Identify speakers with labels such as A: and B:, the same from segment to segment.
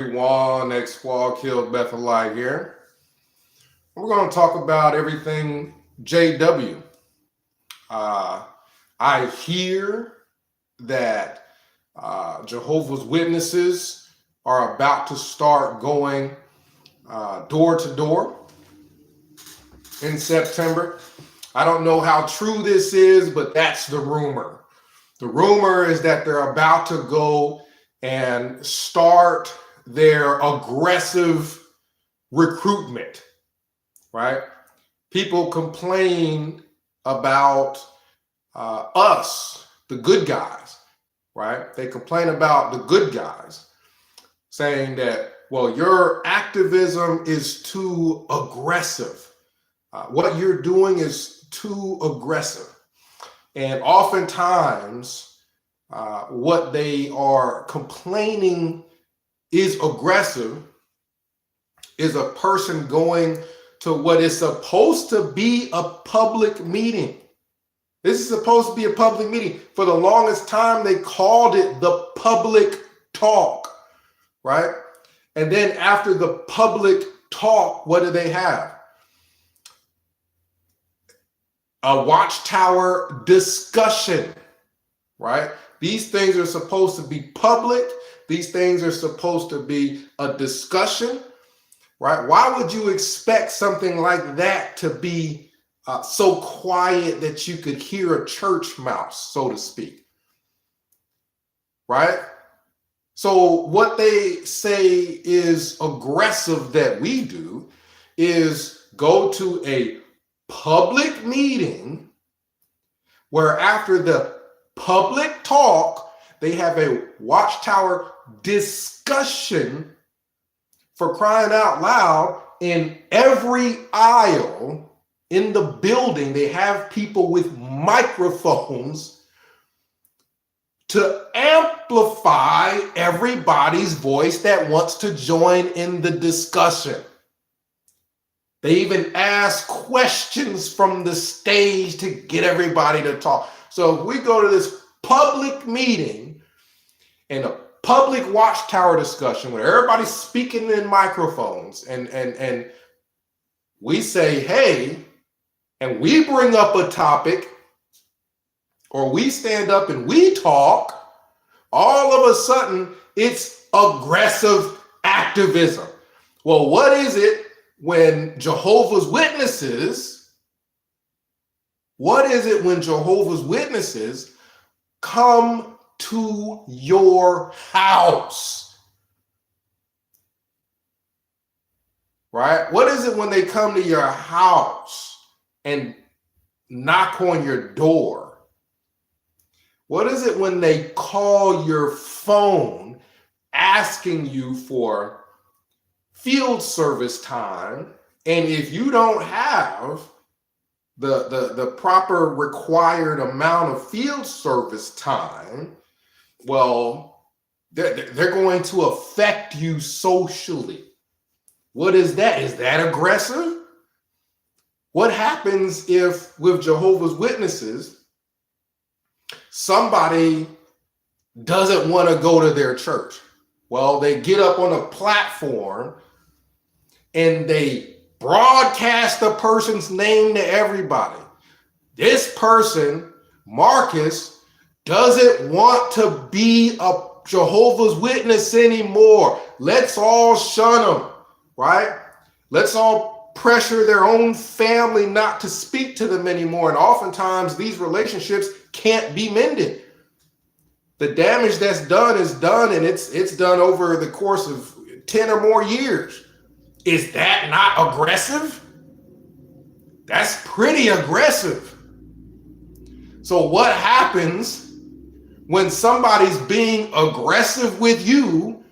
A: Everyone, next squad killed Bethel here. We're going to talk about everything JW. I hear that Jehovah's Witnesses are about to start going door to door in September. I don't know how true this is, but that's the rumor. The rumor is that they're about to go and start their aggressive recruitment, right? People complain about us, the good guys, right? They complain about the good guys, saying that, well, your activism is too aggressive. What you're doing is too aggressive. And oftentimes, what they are complaining is aggressive is a person going to what is supposed to be a public meeting. This is supposed to be a public meeting. For the longest time, they called it the public talk, right? And then after the public talk, what do they have? A watchtower discussion, right? These things are supposed to be public. These things are supposed to be a discussion, right? Why would you expect something like that to be so quiet that you could hear a church mouse, so to speak, right? So what they say is aggressive that we do is go to a public meeting where after the public talk, they have a watchtower discussion. For crying out loud, in every aisle in the building, they have people with microphones to amplify everybody's voice that wants to join in the discussion. They even ask questions from the stage to get everybody to talk. So if we go to this public meeting and a public watchtower discussion where everybody's speaking in microphones and we say, hey, and we bring up a topic or we stand up and we talk, all of a sudden it's aggressive activism. Well, what is it when Jehovah's Witnesses, come to your house, right? What is it when they come to your house and knock on your door? What is it when they call your phone asking you for field service time? And if you don't have the proper required amount of field service time, well, they're going to affect you socially. What is that? Is that aggressive? What happens if with Jehovah's Witnesses, somebody doesn't want to go to their church? Well, they get up on a platform and they broadcast the person's name to everybody. This person, Marcus, doesn't want to be a Jehovah's Witness anymore. Let's all shun them, right? Let's all pressure their own family not to speak to them anymore. And oftentimes these relationships can't be mended. The damage that's done is done, and it's done over the course of 10 or more years. Is that not aggressive? That's pretty aggressive. So what happens when somebody's being aggressive with you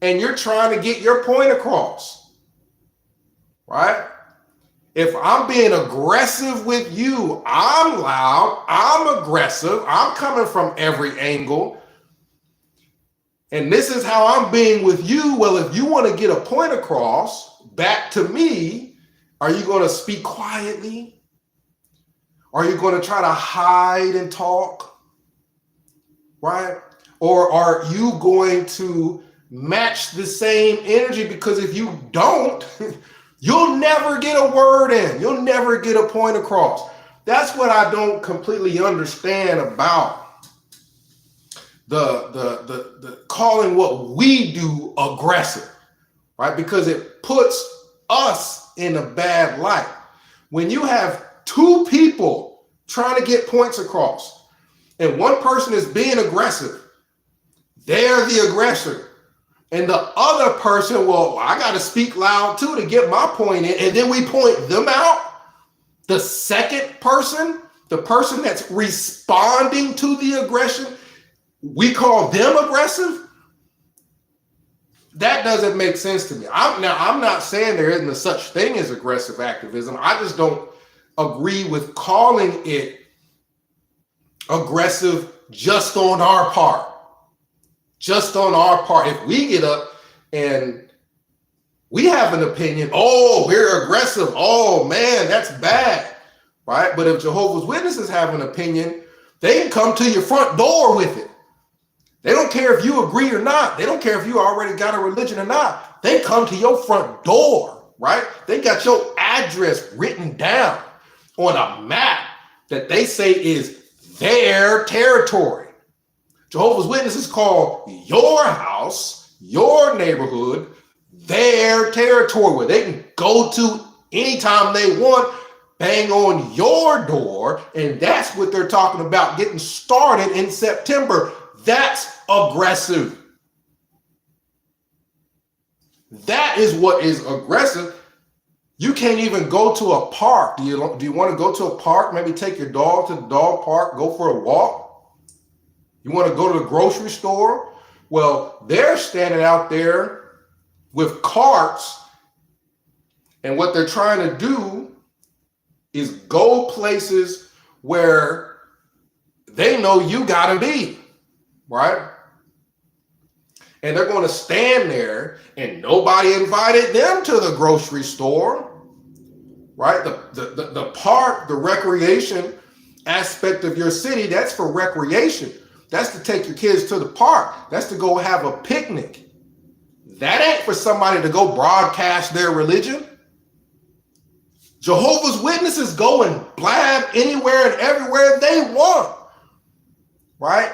A: and you're trying to get your point across, right? If I'm being aggressive with you, I'm loud, I'm aggressive, I'm coming from every angle, and this is how I'm being with you. Well, if you want to get a point across back to me, are you going to speak quietly? Are you going to try to hide and talk? Right? Or are you going to match the same energy, because if you don't, you'll never get a word in. You'll never get a point across. That's what I don't completely understand about the calling what we do aggressive, right? Because it puts us in a bad light. When you have two people trying to get points across and one person is being aggressive, they're the aggressor. And the other person, well, I got to speak loud too to get my point in. And then we point them out. The second person, the person that's responding to the aggression, we call them aggressive. That doesn't make sense to me. I'm not saying there isn't a such thing as aggressive activism. I just don't agree with calling it aggressive just on our part. Just on our part. If we get up and we have an opinion, oh, we're aggressive. Oh, man, that's bad, right? But if Jehovah's Witnesses have an opinion, they can come to your front door with it. They don't care if you agree or not. They don't care if you already got a religion or not. They come to your front door, right? They got your address written down on a map that they say is their territory. Jehovah's Witnesses call your house, your neighborhood, their territory, where they can go to anytime they want, bang on your door, and that's what they're talking about getting started in September. That's aggressive. That is what is aggressive. You can't even go to a park. Do you want to go to a park? Maybe take your dog to the dog park, go for a walk. You want to go to the grocery store? Well, they're standing out there with carts, and what they're trying to do is go places where they know you got to be, right? And they're going to stand there, and nobody invited them to the grocery store, right? The park, the recreation aspect of your city, that's for recreation. That's to take your kids to the park. That's to go have a picnic. That ain't for somebody to go broadcast their religion. Jehovah's Witnesses go and blab anywhere and everywhere they want, right?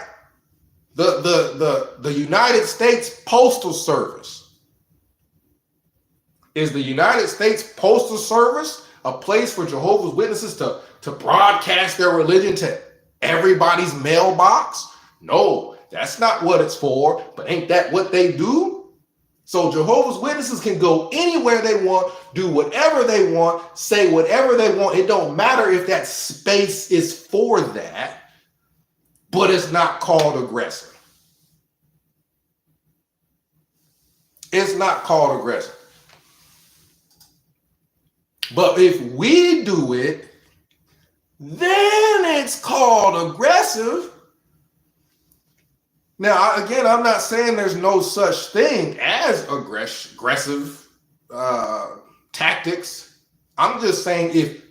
A: The United States Postal Service. Is the United States Postal Service a place for Jehovah's Witnesses to broadcast their religion to everybody's mailbox? No, that's not what it's for, but ain't that what they do? So Jehovah's Witnesses can go anywhere they want, do whatever they want, say whatever they want. It don't matter if that space is for that, but it's not called aggressive. It's not called aggressive. But if we do it, then it's called aggressive. Now, again, I'm not saying there's no such thing as aggressive tactics. I'm just saying if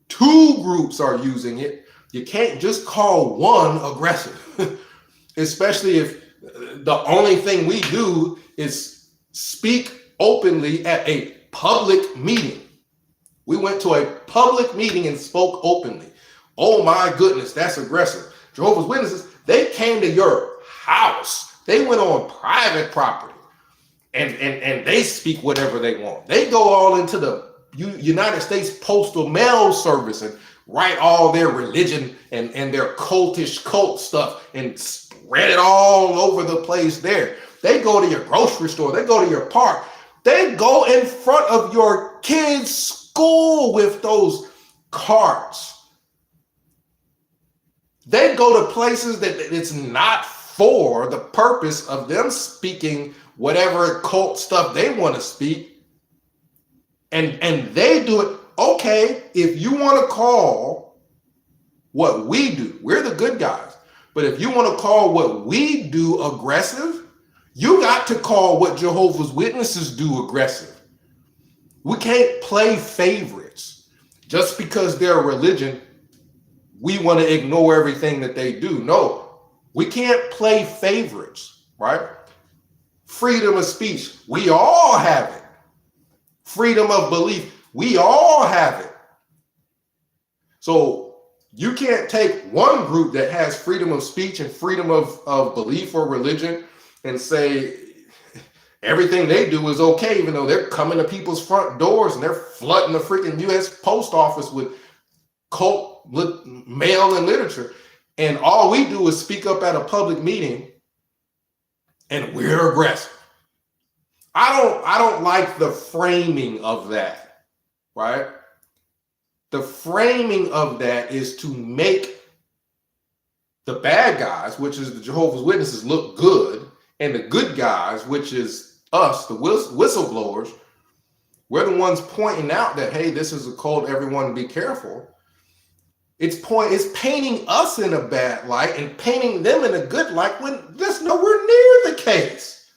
A: two groups are using it, you can't just call one aggressive, especially if the only thing we do is speak openly at a public meeting. We went to a public meeting and spoke openly. Oh my goodness, that's aggressive. Jehovah's Witnesses, they came to your house. They went on private property and they speak whatever they want. They go all into the United States Postal Mail Service and write all their religion and their cultish cult stuff and spread it all over the place there. They go to your grocery store. They go to your park. They go in front of your kids' school with those carts. They go to places that it's not for the purpose of them speaking whatever cult stuff they want to speak. And they do it. Okay, if you want to call what we do, we're the good guys. But if you want to call what we do aggressive, you got to call what Jehovah's Witnesses do aggressive. We can't play favorites. Just because they're a religion, we want to ignore everything that they do. No, we can't play favorites, right? Freedom of speech, we all have it. Freedom of belief, we all have it. So you can't take one group that has freedom of speech and freedom of belief or religion and say everything they do is okay, even though they're coming to people's front doors and they're flooding the freaking U.S. post office with cult mail and literature. And all we do is speak up at a public meeting and we're aggressive. I don't like the framing of that, right? The framing of that is to make the bad guys, which is the Jehovah's Witnesses, look good, and the good guys, which is us, the whistleblowers, we're the ones pointing out that, hey, this is a cult, everyone be careful. It's painting us in a bad light and painting them in a good light when that's nowhere near the case.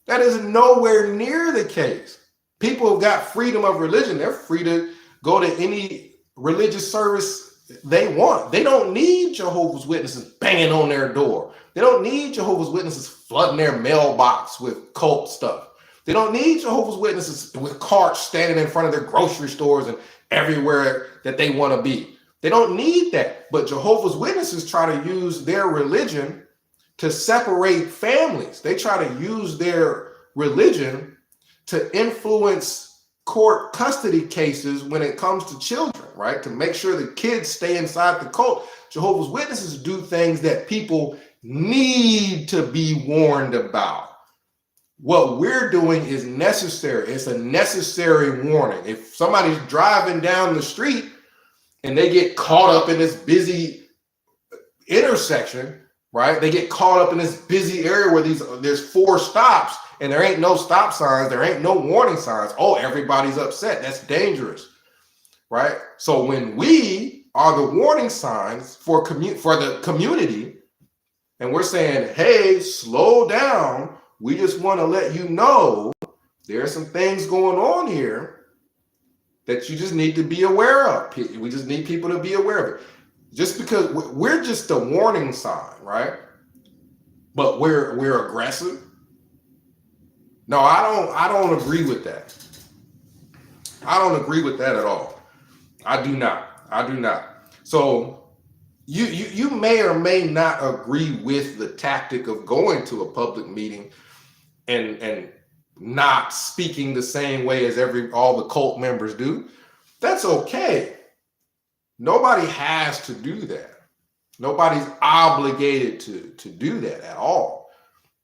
A: That is nowhere near the case. People have got freedom of religion. They're free to go to any religious service they want. They don't need Jehovah's Witnesses banging on their door. They don't need Jehovah's Witnesses flooding their mailbox with cult stuff. They don't need Jehovah's Witnesses with carts standing in front of their grocery stores and everywhere that they want to be. They don't need that. But Jehovah's Witnesses try to use their religion to separate families. They try to use their religion to influence court custody cases when it comes to children, right? To make sure the kids stay inside the cult. Jehovah's Witnesses do things that people need to be warned about. What we're doing is necessary. It's a necessary warning. If somebody's driving down the street and they get caught up in this busy intersection, right? They get caught up in this busy area where there's 4 stops and there ain't no stop signs, there ain't no warning signs. Oh, everybody's upset. That's dangerous, right? So when we are the warning signs for the community, and we're saying, hey, slow down. We just want to let you know there are some things going on here that you just need to be aware of. We just need people to be aware of it. Just because we're just a warning sign, right? But we're aggressive. No, I don't agree with that. I don't agree with that at all. I do not. So you may or may not agree with the tactic of going to a public meeting and not speaking the same way as all the cult members do. That's okay. Nobody has to do that. Nobody's obligated to do that at all,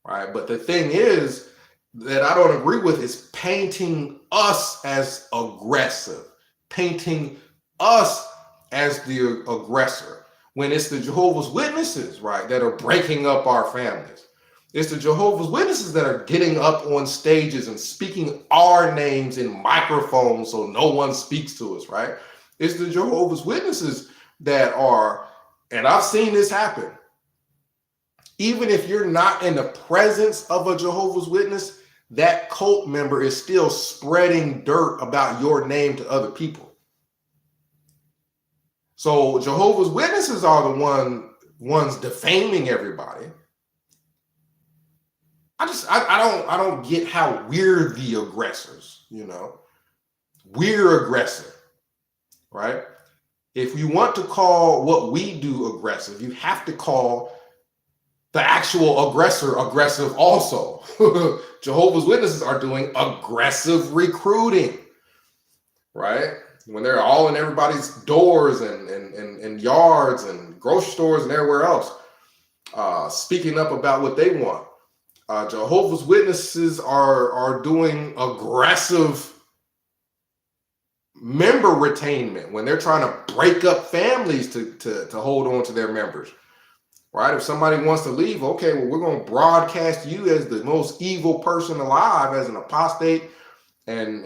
A: right? But the thing is that I don't agree with is painting us as aggressive, painting us as the aggressor, when it's the Jehovah's Witnesses, right, that are breaking up our families. It's the Jehovah's Witnesses that are getting up on stages and speaking our names in microphones so no one speaks to us, right? It's the Jehovah's Witnesses that are, and I've seen this happen. Even if you're not in the presence of a Jehovah's Witness, that cult member is still spreading dirt about your name to other people. So Jehovah's Witnesses are the ones defaming everybody. I don't get how we're the aggressors, you know. We're aggressive, right? If you want to call what we do aggressive, you have to call the actual aggressor aggressive also. Jehovah's Witnesses are doing aggressive recruiting, right? When they're all in everybody's doors and yards and grocery stores and everywhere else, speaking up about what they want. Jehovah's Witnesses are doing aggressive member retainment when they're trying to break up families to hold on to their members, right? If somebody wants to leave, okay, well, we're going to broadcast you as the most evil person alive, as an apostate and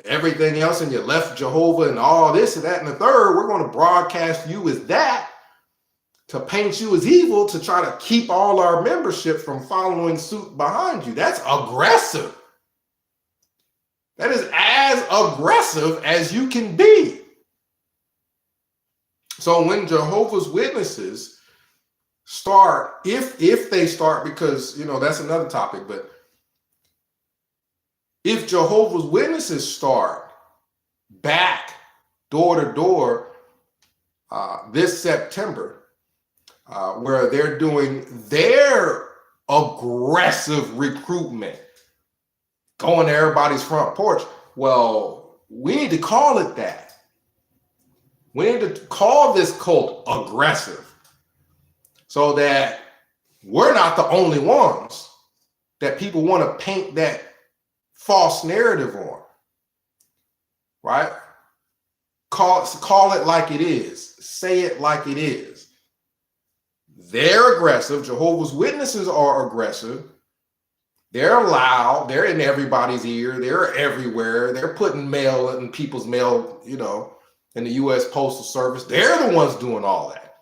A: everything else, and you left Jehovah and all this and that and the third. We're going to broadcast you as that, to paint you as evil, to try to keep all our membership from following suit behind you. That's aggressive. That is as aggressive as you can be. So when Jehovah's Witnesses start, if they start, because, you know, that's another topic, but If Jehovah's Witnesses start back door to door this September, where they're doing their aggressive recruitment, going to everybody's front porch, well, we need to call it that. We need to call this cult aggressive so that we're not the only ones that people want to paint that false narrative on, right? Call it like it is. Say it like it is. They're aggressive. Jehovah's Witnesses are aggressive. They're loud. They're in everybody's ear. They're everywhere. They're putting mail in people's mail, in the U.S. Postal Service. They're the ones doing all that.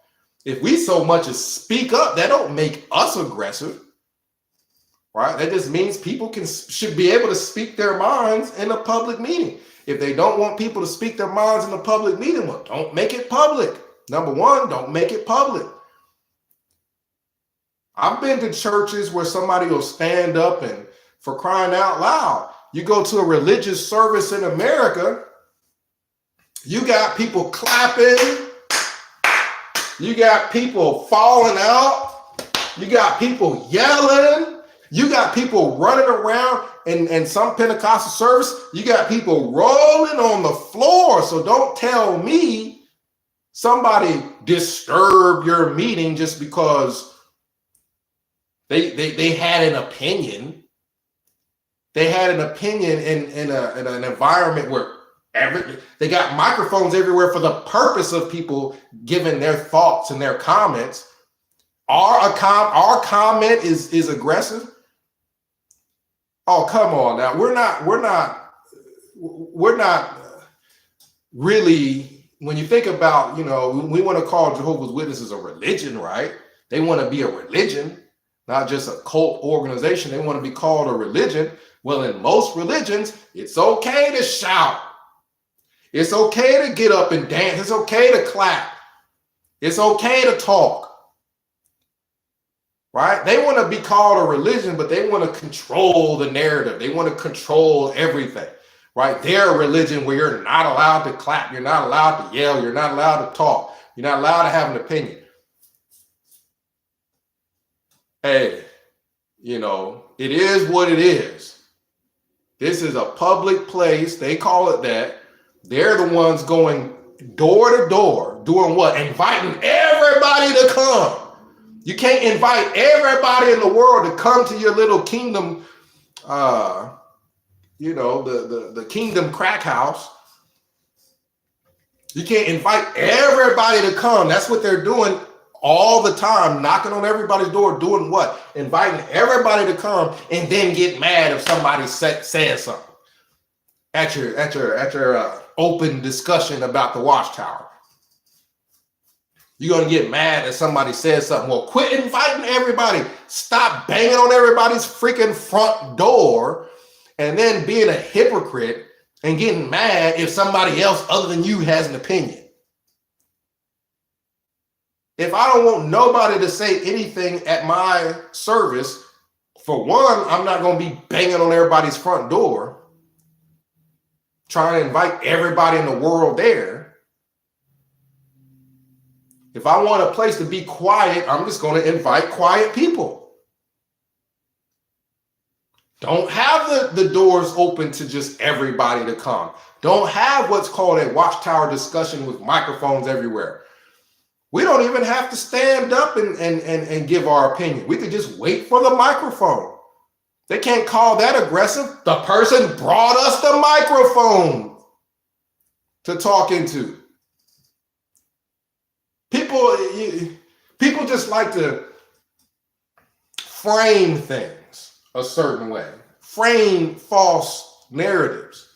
A: If we so much as speak up, that don't make us aggressive, right? That just means people should be able to speak their minds in a public meeting. If they don't want people to speak their minds in a public meeting, well, don't make it public. Number one, don't make it public. I've been to churches where somebody will stand up and, for crying out loud, you go to a religious service in America, you got people clapping, you got people falling out, you got people yelling, you got people running around, and some Pentecostal service, you got people rolling on the floor. So don't tell me somebody disturbed your meeting just because they had an opinion. They had an opinion in an environment where they got microphones everywhere for the purpose of people giving their thoughts and their comments. Our comment is aggressive. Oh, come on now. We're not really, when you think about, we want to call Jehovah's Witnesses a religion, right? They want to be a religion, not just a cult organization. They want to be called a religion. Well, in most religions, it's okay to shout. It's okay to get up and dance. It's okay to clap. It's okay to talk. Right? They want to be called a religion, but they want to control the narrative. They want to control everything. Right? They're a religion where you're not allowed to clap. You're not allowed to yell. You're not allowed to talk. You're not allowed to have an opinion. Hey, it is what it is. This is a public place. They call it that. They're the ones going door to door, doing what? Inviting everybody to come. You can't invite everybody in the world to come to your little kingdom, the kingdom crack house. You can't invite everybody to come. That's what they're doing all the time, knocking on everybody's door, doing what? Inviting everybody to come and then get mad if somebody says something at your open discussion about the watchtower. You're going to get mad if somebody says something. Well, quit inviting everybody. Stop banging on everybody's freaking front door and then being a hypocrite and getting mad if somebody else other than you has an opinion. If I don't want nobody to say anything at my service, for one, I'm not going to be banging on everybody's front door, trying to invite everybody in the world there. If I want a place to be quiet, I'm just going to invite quiet people. Don't have the doors open to just everybody to come. Don't have what's called a watchtower discussion with microphones everywhere. We don't even have to stand up and give our opinion. We could just wait for the microphone. They can't call that aggressive. The person brought us the microphone to talk into. People just like to frame things a certain way, frame false narratives.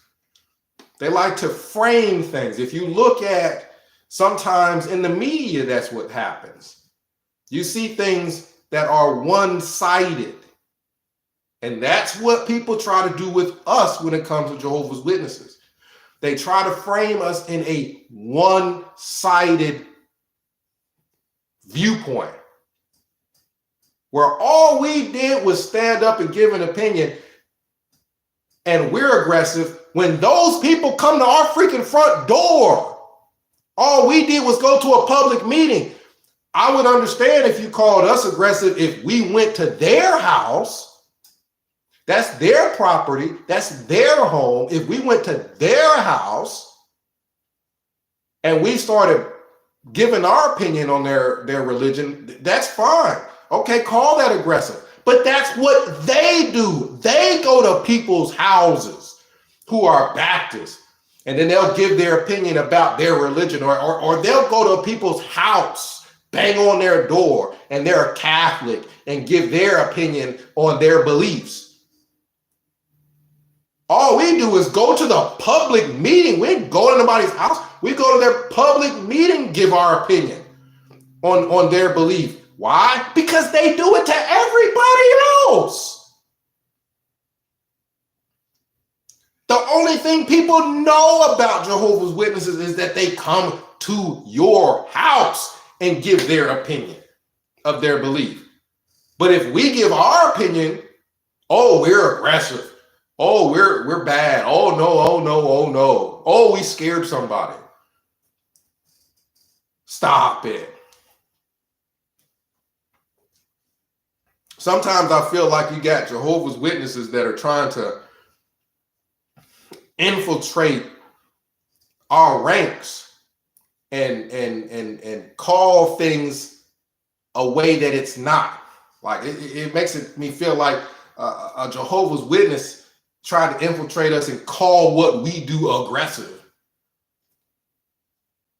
A: They like to frame things. If you look at sometimes in the media, that's what happens. You see things that are one-sided. And that's what people try to do with us when it comes to Jehovah's Witnesses. They try to frame us in a one-sided viewpoint, where all we did was stand up and give an opinion. and we're aggressive when those people come to our freaking front door. All we did was go to a public meeting. I would understand if you called us aggressive if we went to their house. That's their property. That's their home. If we went to their house and we started giving our opinion on their religion, that's fine. Okay, call that aggressive. But that's what they do. They go to people's houses who are Baptists, and then they'll give their opinion about their religion, or they'll go to people's house, bang on their door, and they're a Catholic, and give their opinion on their beliefs. All we do is go to the public meeting. We didn't go to nobody's house. We go to their public meeting, give our opinion on their belief. Why? Because they do it to everybody else. The only thing people know about Jehovah's Witnesses is that they come to your house and give their opinion of their belief. But if we give our opinion, oh, we're aggressive. Oh, we're bad. Oh no, oh no, oh no. Oh, we scared somebody. Stop it. Sometimes I feel like you got Jehovah's Witnesses that are trying to infiltrate our ranks and call things a way that it's not. Like it makes me feel like a Jehovah's Witness tried to infiltrate us and call what we do aggressive,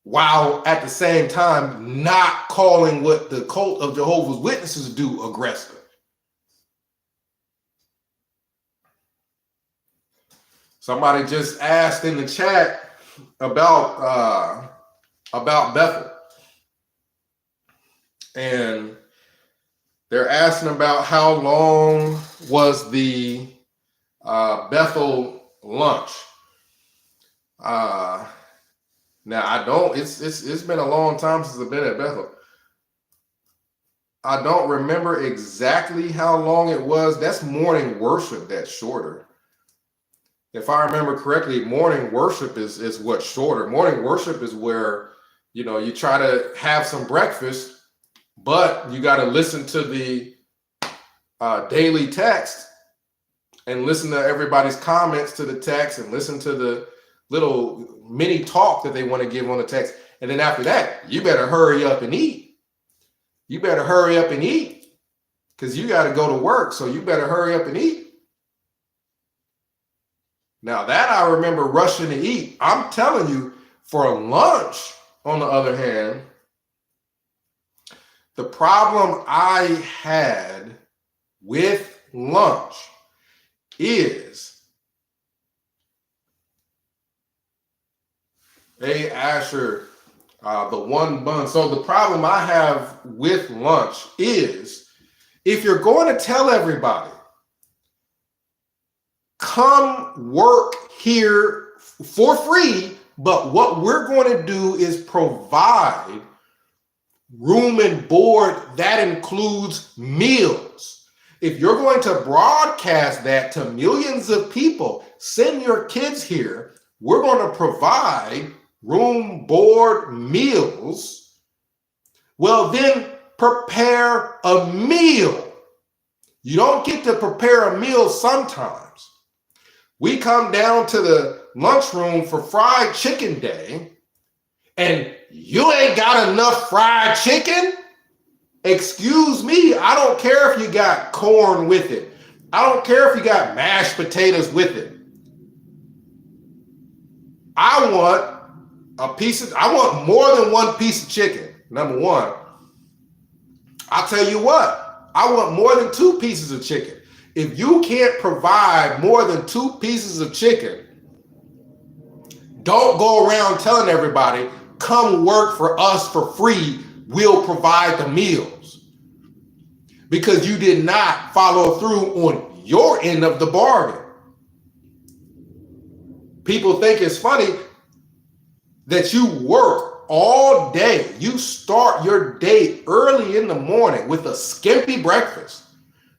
A: while at the same time not calling what the cult of Jehovah's Witnesses do aggressive. Somebody just asked in the chat about Bethel, and they're asking about how long was the Bethel lunch. Now I don't. It's been a long time since I've been at Bethel. I don't remember exactly how long it was. That's morning worship. That's shorter. If I remember correctly, morning worship is what's shorter. Morning worship is where, you try to have some breakfast, but you got to listen to the daily text and listen to everybody's comments to the text and listen to the little mini talk that they want to give on the text. And then after that, you better hurry up and eat. You better hurry up and eat because you got to go to work. So you better hurry up and eat. Now that I remember rushing to eat. I'm telling you, for lunch, on the other hand, the problem I had with lunch is, hey, Asher, the one bun. So the problem I have with lunch is, if you're going to tell everybody, come work here for free, but what we're going to do is provide room and board that includes meals. If you're going to broadcast that to millions of people, send your kids here, we're going to provide room, board, meals. Well, then prepare a meal. You don't get to prepare a meal sometimes. We come down to the lunchroom for fried chicken day, and you ain't got enough fried chicken? Excuse me, I don't care if you got corn with it. I don't care if you got mashed potatoes with it. I want more than one piece of chicken, number one. I'll tell you what, I want more than 2 pieces of chicken. If you can't provide more than 2 pieces of chicken, don't go around telling everybody, come work for us for free, we'll provide the meals. Because you did not follow through on your end of the bargain. People think it's funny that you work all day. You start your day early in the morning with a skimpy breakfast.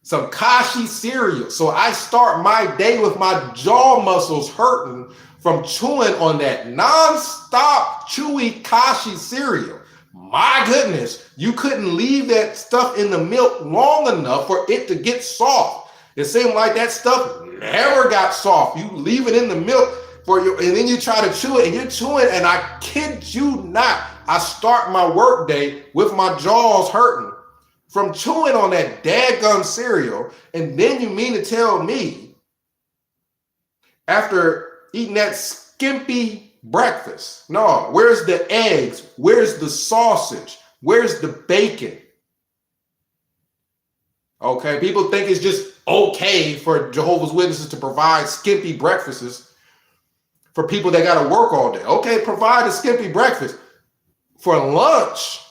A: some Kashi cereal. So I start my day with my jaw muscles hurting from chewing on that non-stop chewy Kashi cereal. My goodness, you couldn't leave that stuff in the milk long enough for it to get soft. It seemed like that stuff never got soft. You leave it in the milk and then you try to chew it and you're chewing, and I kid you not, I start my work day with my jaws hurting from chewing on that dadgum cereal. And then you mean to tell me, after eating that skimpy breakfast, no, where's the eggs? Where's the sausage? Where's the bacon? Okay, people think it's just okay for Jehovah's Witnesses to provide skimpy breakfasts for people that got to work all day. Okay, provide a skimpy breakfast. For lunch,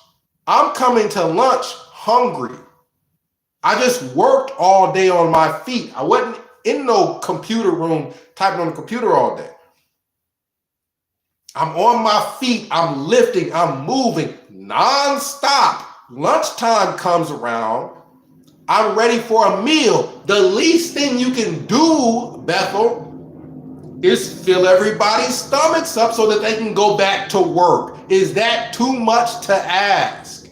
A: I'm coming to lunch hungry. I just worked all day on my feet. I wasn't in no computer room typing on the computer all day. I'm on my feet, I'm lifting, I'm moving nonstop. Lunchtime comes around, I'm ready for a meal. The least thing you can do, Bethel, is fill everybody's stomachs up so that they can go back to work. Is that too much to ask?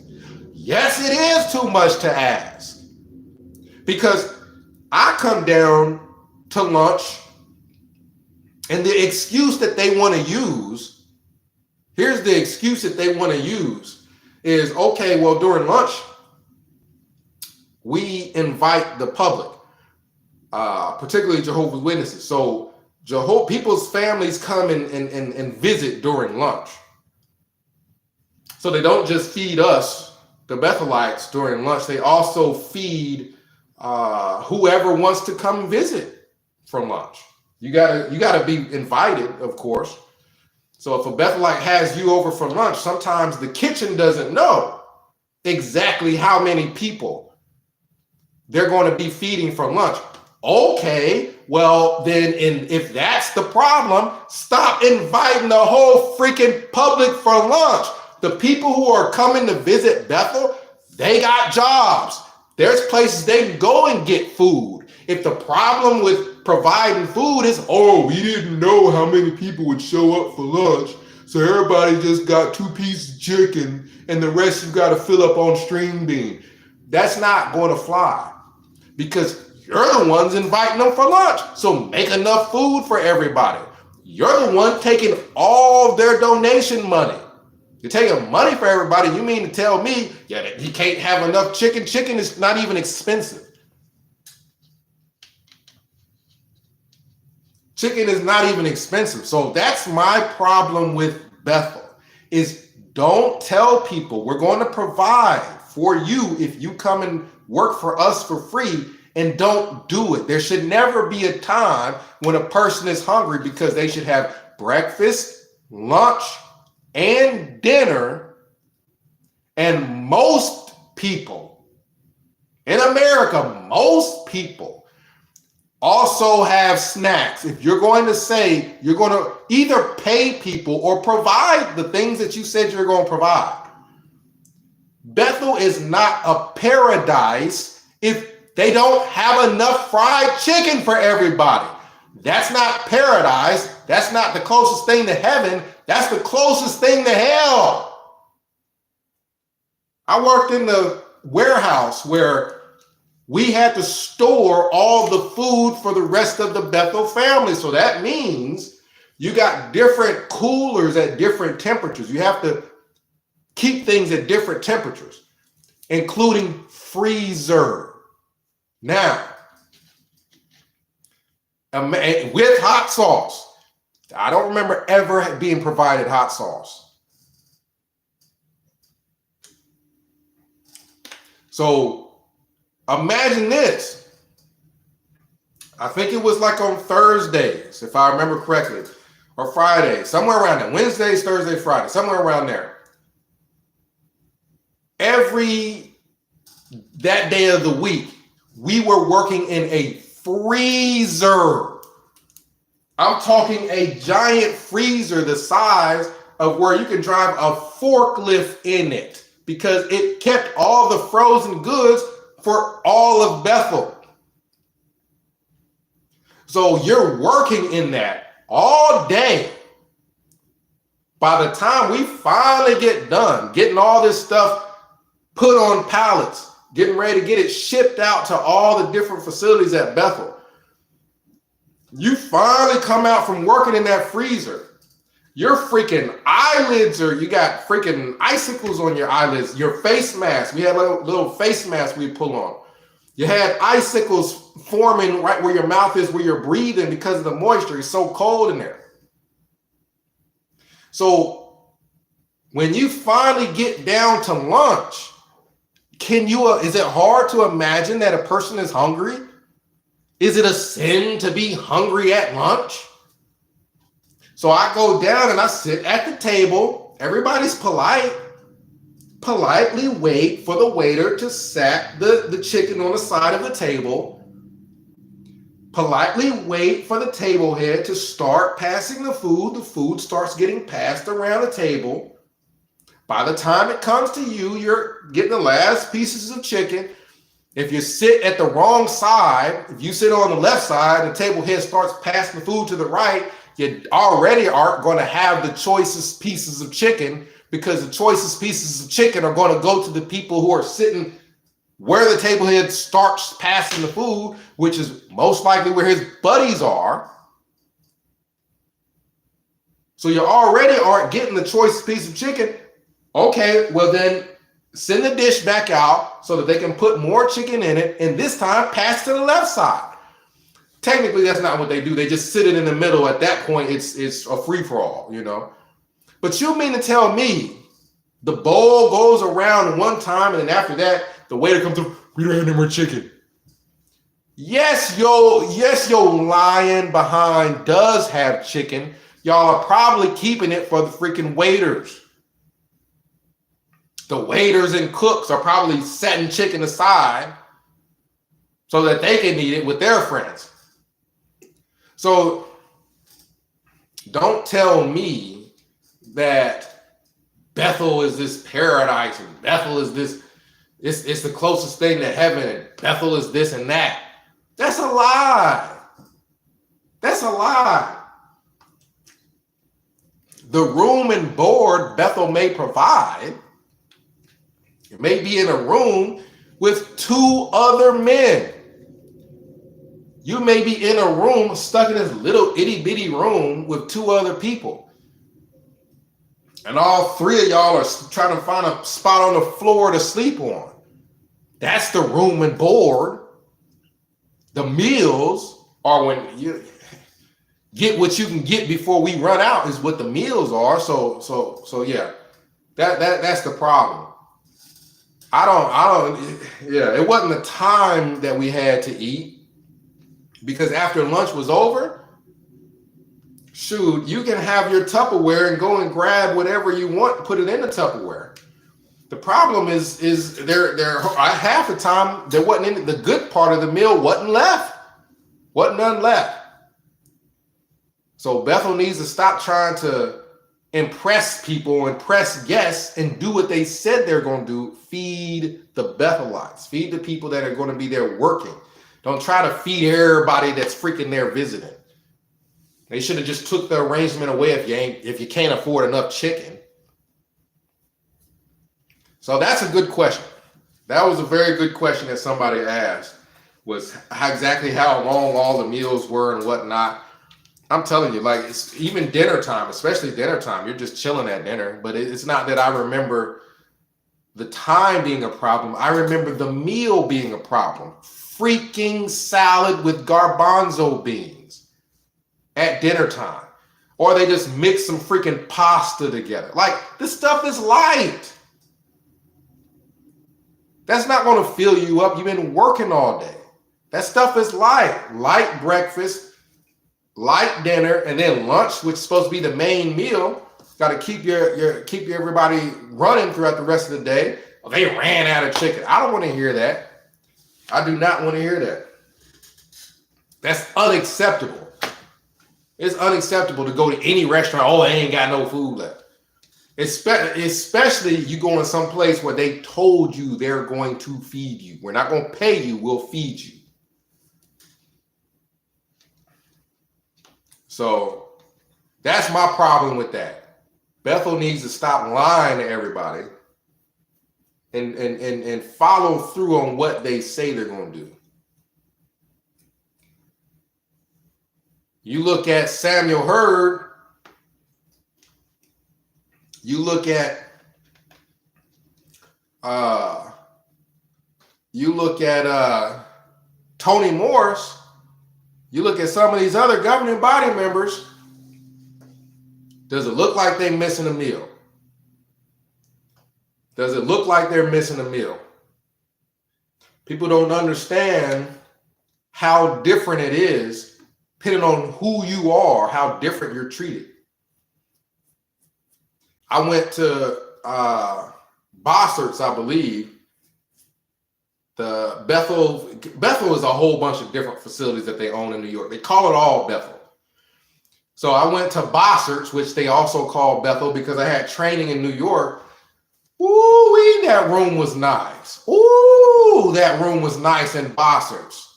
A: Yes, it is too much to ask. Because I come down to lunch, and the excuse that they want to use, here's the excuse that they want to use, is, okay, well, during lunch, we invite the public, particularly Jehovah's Witnesses. So people's families come and visit during lunch. So they don't just feed us, the Bethelites, during lunch. They also feed whoever wants to come visit from lunch. You gotta be invited, of course. So if a Bethelite has you over for lunch, sometimes the kitchen doesn't know exactly how many people they're going to be feeding for lunch. Okay, well then, if that's the problem, stop inviting the whole freaking public for lunch. The people who are coming to visit Bethel, they got jobs. There's places they can go and get food. If the problem with providing food is, oh, we didn't know how many people would show up for lunch, so everybody just got 2 pieces of chicken and the rest you got to fill up on string bean. That's not going to fly, because you're the ones inviting them for lunch. So make enough food for everybody. You're the one taking all their donation money. You're taking money for everybody. You mean to tell me, yeah, you can't have enough chicken? Chicken is not even expensive. Chicken is not even expensive. So that's my problem with Bethel, is don't tell people we're going to provide for you if you come and work for us for free, and don't do it. There should never be a time when a person is hungry, because they should have breakfast, lunch, and dinner. And most people in America, most people also have snacks. If you're going to say you're going to either pay people or provide the things that you said you're going to provide. Bethel is not a paradise if they don't have enough fried chicken for everybody. That's not paradise. That's not the closest thing to heaven. That's the closest thing to hell. I worked in the warehouse where we had to store all the food for the rest of the Bethel family. So that means you got different coolers at different temperatures. You have to keep things at different temperatures, including freezer. Now, with hot sauce, I don't remember ever being provided hot sauce. So imagine this. I think it was like on Thursdays, if I remember correctly, or Fridays, somewhere around there. Wednesdays, Thursdays, Fridays, somewhere around there. That day of the week, we were working in a freezer. I'm talking a giant freezer the size of where you can drive a forklift in it, because it kept all the frozen goods for all of Bethel. So you're working in that all day. By the time we finally get done getting all this stuff put on pallets, getting ready to get it shipped out to all the different facilities at Bethel, you finally come out from working in that freezer. Your freaking eyelids you got freaking icicles on your eyelids. Your face mask, we had little face masks we pull on. You had icicles forming right where your mouth is, where you're breathing because of the moisture. It's so cold in there. So when you finally get down to lunch, is it hard to imagine that a person is hungry? Is it a sin to be hungry at lunch? So I go down and I sit at the table. Everybody's polite. Politely wait for the waiter to sack the chicken on the side of the table. Politely wait for the table head to start passing the food. The food starts getting passed around the table. By the time it comes to you, you're getting the last pieces of chicken. If you sit at the wrong side, if you sit on the left side, the table head starts passing the food to the right, you already aren't going to have the choicest pieces of chicken, because the choicest pieces of chicken are going to go to the people who are sitting where the table head starts passing the food, which is most likely where his buddies are. So you already aren't getting the choicest piece of chicken. Okay, well then send the dish back out so that they can put more chicken in it, and this time pass to the left side. Technically, that's not what they do. They just sit it in the middle. At that point, it's a free-for-all, you know. But you mean to tell me the bowl goes around one time, and then after that, the waiter comes through, we don't have any more chicken. Yes, your lion behind does have chicken. Y'all are probably keeping it for the freaking waiters. The waiters and cooks are probably setting chicken aside so that they can eat it with their friends. So don't tell me that Bethel is this paradise and Bethel is this, it's the closest thing to heaven and Bethel is this and that. That's a lie. That's a lie. The room and board Bethel may provide, it may be in a room with two other men. You may be in a room stuck in this little itty bitty room with two other people. And all three of y'all are trying to find a spot on the floor to sleep on. That's the room and board. The meals are when you get what you can get before we run out is what the meals are. So yeah, that's the problem. It wasn't the time that we had to eat. Because after lunch was over, shoot, you can have your Tupperware and go and grab whatever you want and put it in the Tupperware. The problem is there half the time there wasn't any, the good part of the meal wasn't left. Wasn't none left. So Bethel needs to stop trying to impress people, impress guests, and do what they said they're going to do. Feed the Bethelites. Feed the people that are going to be there working. Don't try to feed everybody that's freaking there visiting. They should have just took the arrangement away if you can't afford enough chicken. So that's a good question. That was a very good question that somebody asked, was how long all the meals were and whatnot. I'm telling you, like, it's even dinner time, especially dinner time, you're just chilling at dinner. But it's not that I remember the time being a problem. I remember the meal being a problem. Freaking salad with garbanzo beans at dinner time. Or they just mix some freaking pasta together. Like, this stuff is light. That's not going to fill you up. You've been working all day. That stuff is light. Light breakfast, light dinner, and then lunch, which is supposed to be the main meal. Got to keep everybody running throughout the rest of the day. Well, they ran out of chicken. I don't want to hear that. I do not want to hear that. That's unacceptable. It's unacceptable to go to any restaurant. Oh, they ain't got no food left. Especially you go in some place where they told you they're going to feed you. We're not going to pay you, we'll feed you. So that's my problem with that. Bethel needs to stop lying to everybody and follow through on what they say they're going to do. You look at Samuel Hurd, you look at Tony Morris, you look at some of these other governing body members, does it look like they're missing a meal? Does it look like they're missing a meal? People don't understand how different it is, depending on who you are, how different you're treated. I went to Bossert's, I believe. The Bethel is a whole bunch of different facilities that they own in New York. They call it all Bethel. So I went to Bossert's, which they also call Bethel, because I had training in New York. Ooh, that room was nice. Ooh, that room was nice in Bossert's.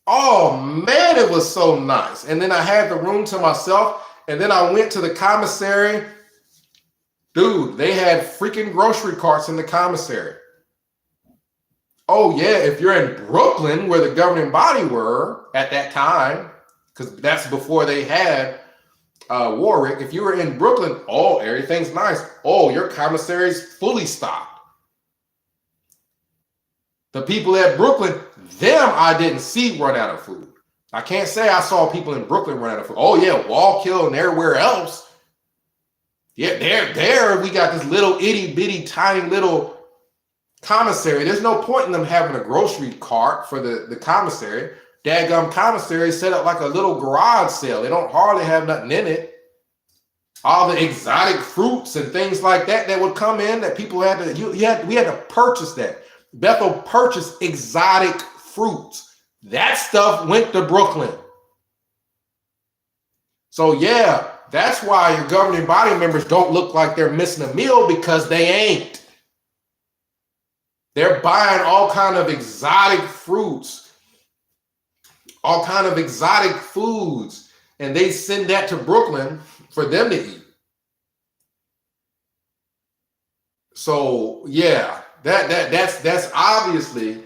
A: Oh man, it was so nice. And then I had the room to myself, and then I went to the commissary. Dude, they had freaking grocery carts in the commissary. Oh yeah, if you're in Brooklyn, where the governing body were at that time, because that's before they had Warwick. If you were in Brooklyn, oh, everything's nice. Oh, your commissary's fully stocked. The people at Brooklyn, them I didn't see run out of food. I can't say I saw people in Brooklyn run out of food. Oh yeah, Wallkill and everywhere else. Yeah, there we got this little itty bitty tiny little commissary. There's no point in them having a grocery cart for the commissary. Dadgum commissary set up like a little garage sale. They don't hardly have nothing in it. All the exotic fruits and things like that would come in that people had to, we had to purchase that. Bethel purchased exotic fruits. That stuff went to Brooklyn. So yeah, that's why your governing body members don't look like they're missing a meal, because they ain't. They're buying all kind of exotic fruits, all kind of exotic foods, and they send that to Brooklyn for them to eat. So yeah, that's obviously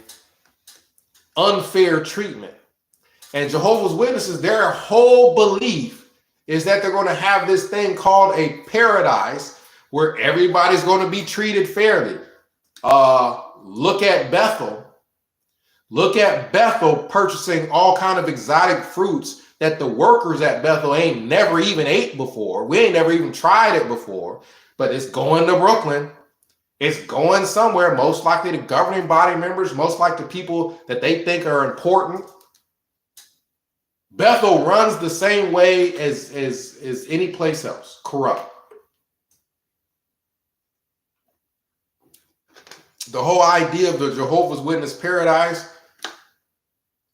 A: unfair treatment. And Jehovah's Witnesses, their whole belief is that they're going to have this thing called a paradise where everybody's going to be treated fairly. Look at Bethel. Look at Bethel purchasing all kind of exotic fruits that the workers at Bethel ain't never even ate before. We ain't never even tried it before, but it's going to Brooklyn. It's going somewhere, most likely the governing body members, most likely people that they think are important. Bethel runs the same way as any place else, corrupt. The whole idea of the Jehovah's Witness paradise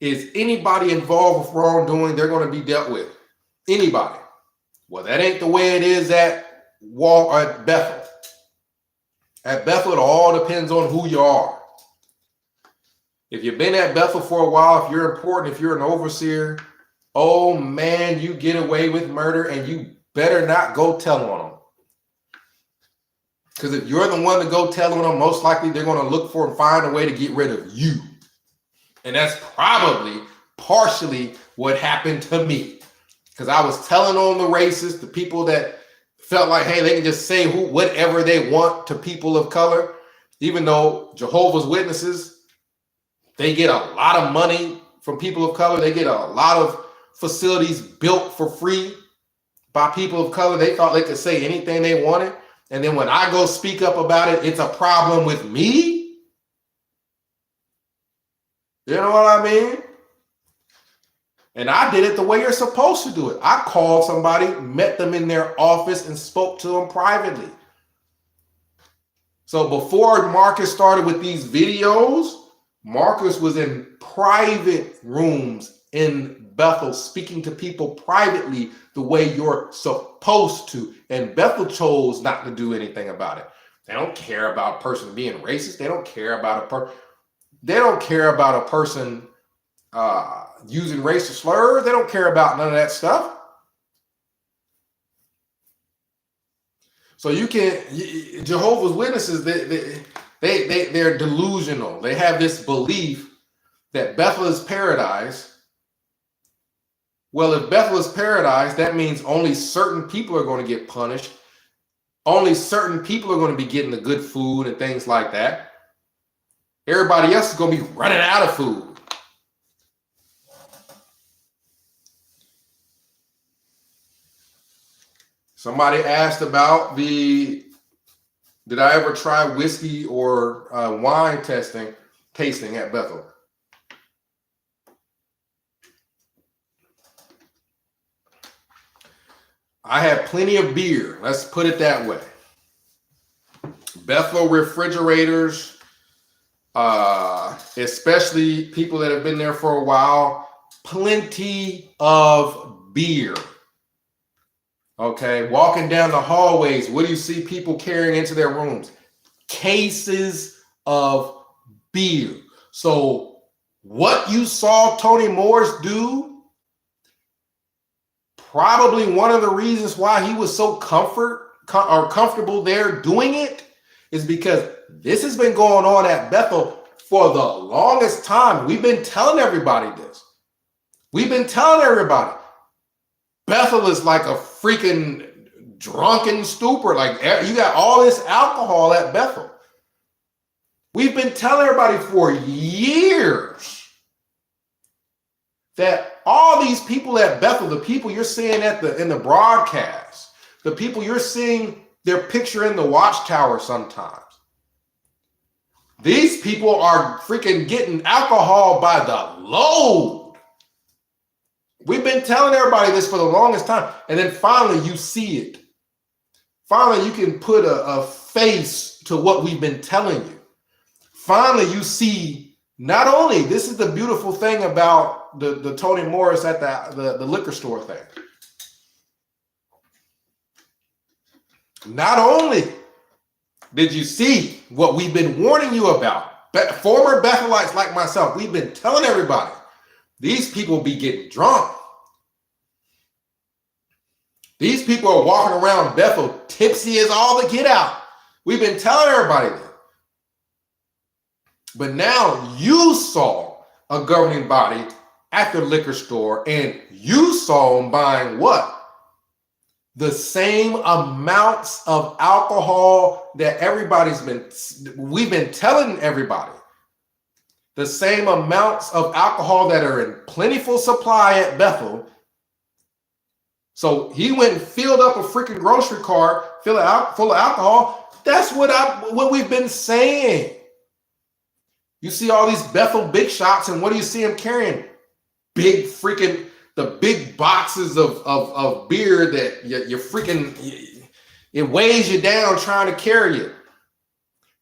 A: is anybody involved with wrongdoing, they're going to be dealt with. Anybody. Well, that ain't the way it is at Bethel. At Bethel, it all depends on who you are. If you've been at Bethel for a while, if you're important, if you're an overseer, oh man, you get away with murder, and you better not go tell on them. Because if you're the one to go tell on them, most likely they're going to look for and find a way to get rid of you. And that's probably partially what happened to me. Because I was telling on the racists, the people that felt like, hey, they can just say whatever they want to people of color, even though Jehovah's Witnesses, they get a lot of money from people of color. They get a lot of facilities built for free by people of color. They thought they could say anything they wanted. And then when I go speak up about it, it's a problem with me. You know what I mean? And I did it the way you're supposed to do it. I called somebody, met them in their office, and spoke to them privately. So before Marcus started with these videos, Marcus was in private rooms in Bethel speaking to people privately the way you're supposed to. And Bethel chose not to do anything about it. They don't care about a person being racist. They don't care about a person using racial slurs. They don't care about none of that stuff. So Jehovah's Witnesses, they're delusional. They have this belief that Bethel is paradise. Well, if Bethel is paradise, that means only certain people are going to get punished. Only certain people are going to be getting the good food and things like that. Everybody else is going to be running out of food. Somebody asked about did I ever try whiskey or wine tasting at Bethel? I had plenty of beer. Let's put it that way. Bethel refrigerators, especially people that have been there for a while, plenty of beer. Okay, walking down the hallways, what do you see people carrying into their rooms? Cases of beer. So what you saw Tony Morris do, probably one of the reasons why he was so comfortable there doing it is because this has been going on at Bethel for the longest time. We've been telling everybody this. We've been telling everybody. Bethel is like a freaking drunken stupor. Like, you got all this alcohol at Bethel. We've been telling everybody for years that all these people at Bethel, the people you're seeing in the broadcast, the people you're seeing their picture in the watchtower sometimes, these people are freaking getting alcohol by the load. We've been telling everybody this for the longest time. And then finally you see it. Finally, you can put a face to what we've been telling you. Finally, you see, not only, this is the beautiful thing about the Tony Morris at the liquor store thing. Not only did you see what we've been warning you about, former Bethelites like myself, we've been telling everybody, these people be getting drunk. These people are walking around Bethel tipsy as all the get out. We've been telling everybody that. But now you saw a governing body at the liquor store and you saw them buying what? The same amounts of alcohol that we've been telling everybody. The same amounts of alcohol that are in plentiful supply at Bethel. So he went and filled up a freaking grocery cart full of alcohol. That's what we've been saying. You see all these Bethel big shots, and what do you see them carrying? The big boxes of beer that you freaking, it weighs you down trying to carry it.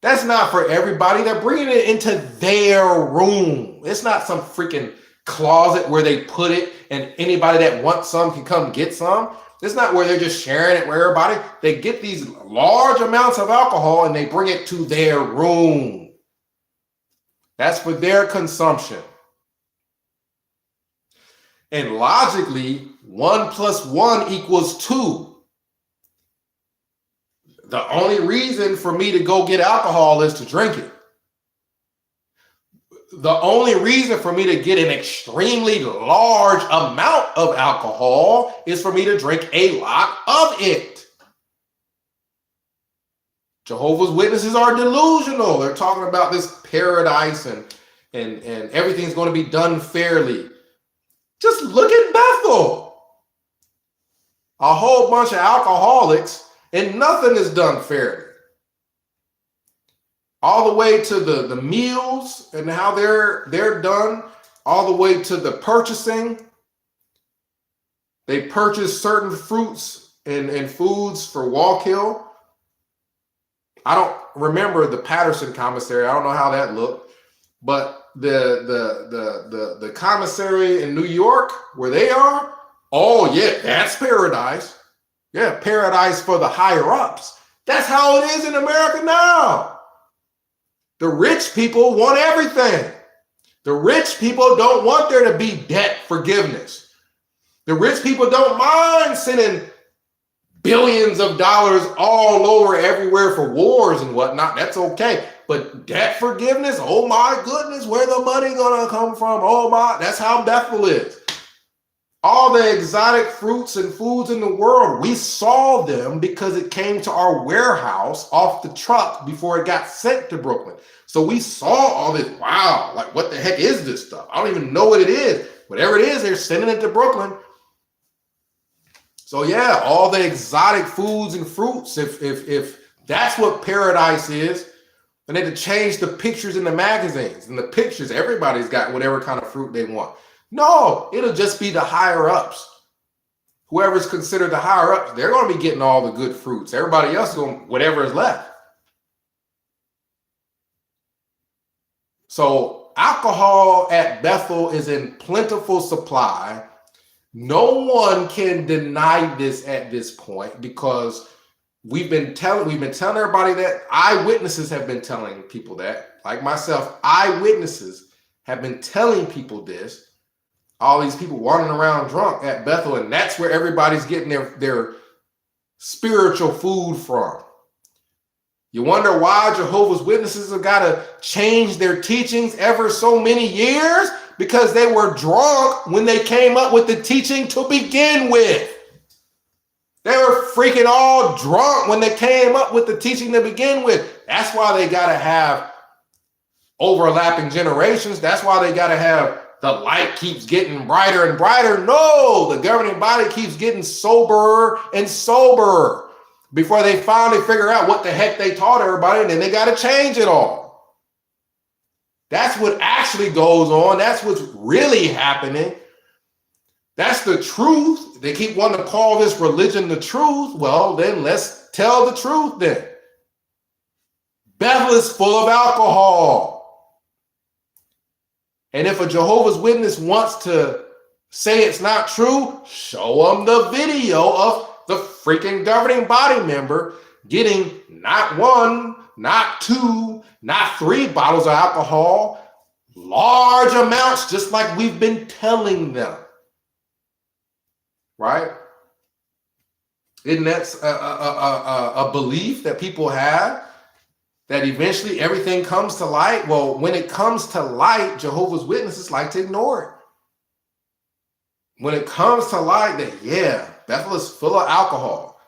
A: That's not for everybody. They're bringing it into their room. It's not some freaking closet where they put it and anybody that wants some can come get some. It's not where they're just sharing it with everybody. They get these large amounts of alcohol and they bring it to their room. That's for their consumption. And logically, 1 + 1 = 2. The only reason for me to go get alcohol is to drink it. The only reason for me to get an extremely large amount of alcohol is for me to drink a lot of it. Jehovah's Witnesses are delusional. They're talking about this paradise and everything's going to be done fairly. Just look at Bethel. A whole bunch of alcoholics and nothing is done fairly. All the way to the meals and how they're done, all the way to the purchasing. They purchase certain fruits and foods for Wallkill. I don't remember the Patterson commissary. I don't know how that looked. But the commissary in New York where they are, oh yeah, that's paradise. Yeah, paradise for the higher ups. That's how it is in America now. The rich people want everything. The rich people don't want there to be debt forgiveness. The rich people don't mind sending billions of dollars all over everywhere for wars and whatnot. That's okay. But debt forgiveness, oh my goodness, where the money gonna come from? Oh my, that's how Bethel is. All the exotic fruits and foods in the world, we saw them because it came to our warehouse off the truck before it got sent to Brooklyn. So we saw all this, wow, like what the heck is this stuff? I don't even know what it is. Whatever it is, they're sending it to Brooklyn. So yeah, all the exotic foods and fruits, if that's what paradise is, then they had to change the pictures in the magazines. And the pictures, everybody's got whatever kind of fruit they want. No, it'll just be the higher ups. Whoever's considered the higher ups, they're going to be getting all the good fruits. Everybody else going whatever is left. So alcohol at Bethel is in plentiful supply. No one can deny this at this point because we've been telling everybody that. Eyewitnesses have been telling people that, like myself. Eyewitnesses have been telling people this. All these people wandering around drunk at Bethel, and that's where everybody's getting their spiritual food from. You wonder why Jehovah's Witnesses have got to change their teachings ever so many years? Because they were drunk when they came up with the teaching to begin with. They were freaking all drunk when they came up with the teaching to begin with. That's why they got to have overlapping generations. That's why they got to have the light keeps getting brighter and brighter. No, the governing body keeps getting soberer and soberer before they finally figure out what the heck they taught everybody, and then they got to change it all. That's what actually goes on. That's what's really happening. That's the truth. They keep wanting to call this religion the truth. Well, then let's tell the truth then. Bethel is full of alcohol. And if a Jehovah's Witness wants to say it's not true, show them the video of the freaking governing body member getting not one, not two, not three bottles of alcohol, large amounts, just like we've been telling them. Right? Isn't that a belief that people have? That eventually everything comes to light? Well, when it comes to light, Jehovah's Witnesses like to ignore it. When it comes to light, that, yeah, Bethel is full of alcohol.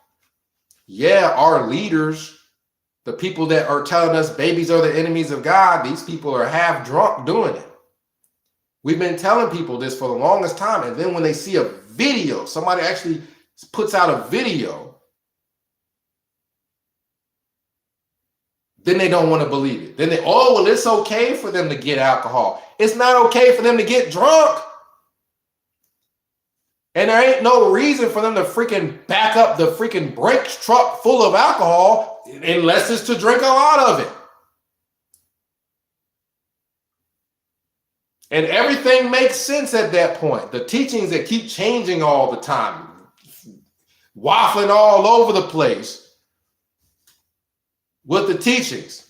A: Yeah, our leaders, the people that are telling us babies are the enemies of God, these people are half drunk doing it. We've been telling people this for the longest time. And then when they see a video, somebody actually puts out a video, then they don't want to believe it. Then they, oh, well, it's okay for them to get alcohol. It's not okay for them to get drunk. And there ain't no reason for them to freaking back up the freaking Brinks truck full of alcohol unless it's to drink a lot of it. And everything makes sense at that point. The teachings that keep changing all the time, waffling all over the place with the teachings.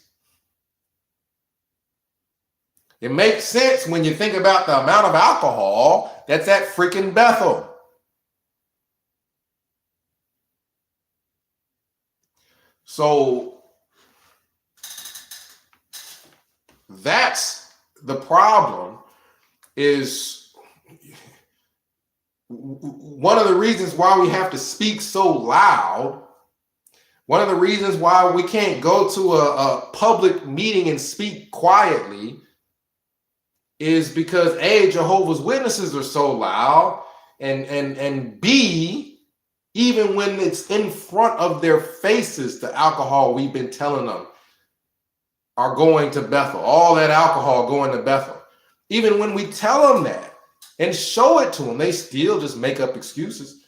A: It makes sense when you think about the amount of alcohol that's at freaking Bethel. So that's the problem. Is one of the reasons why we have to speak so loud. One of the reasons why we can't go to a public meeting and speak quietly is because A, Jehovah's Witnesses are so loud, and B, even when it's in front of their faces, the alcohol we've been telling them are going to Bethel. All that alcohol going to Bethel. Even when we tell them that and show it to them, they still just make up excuses.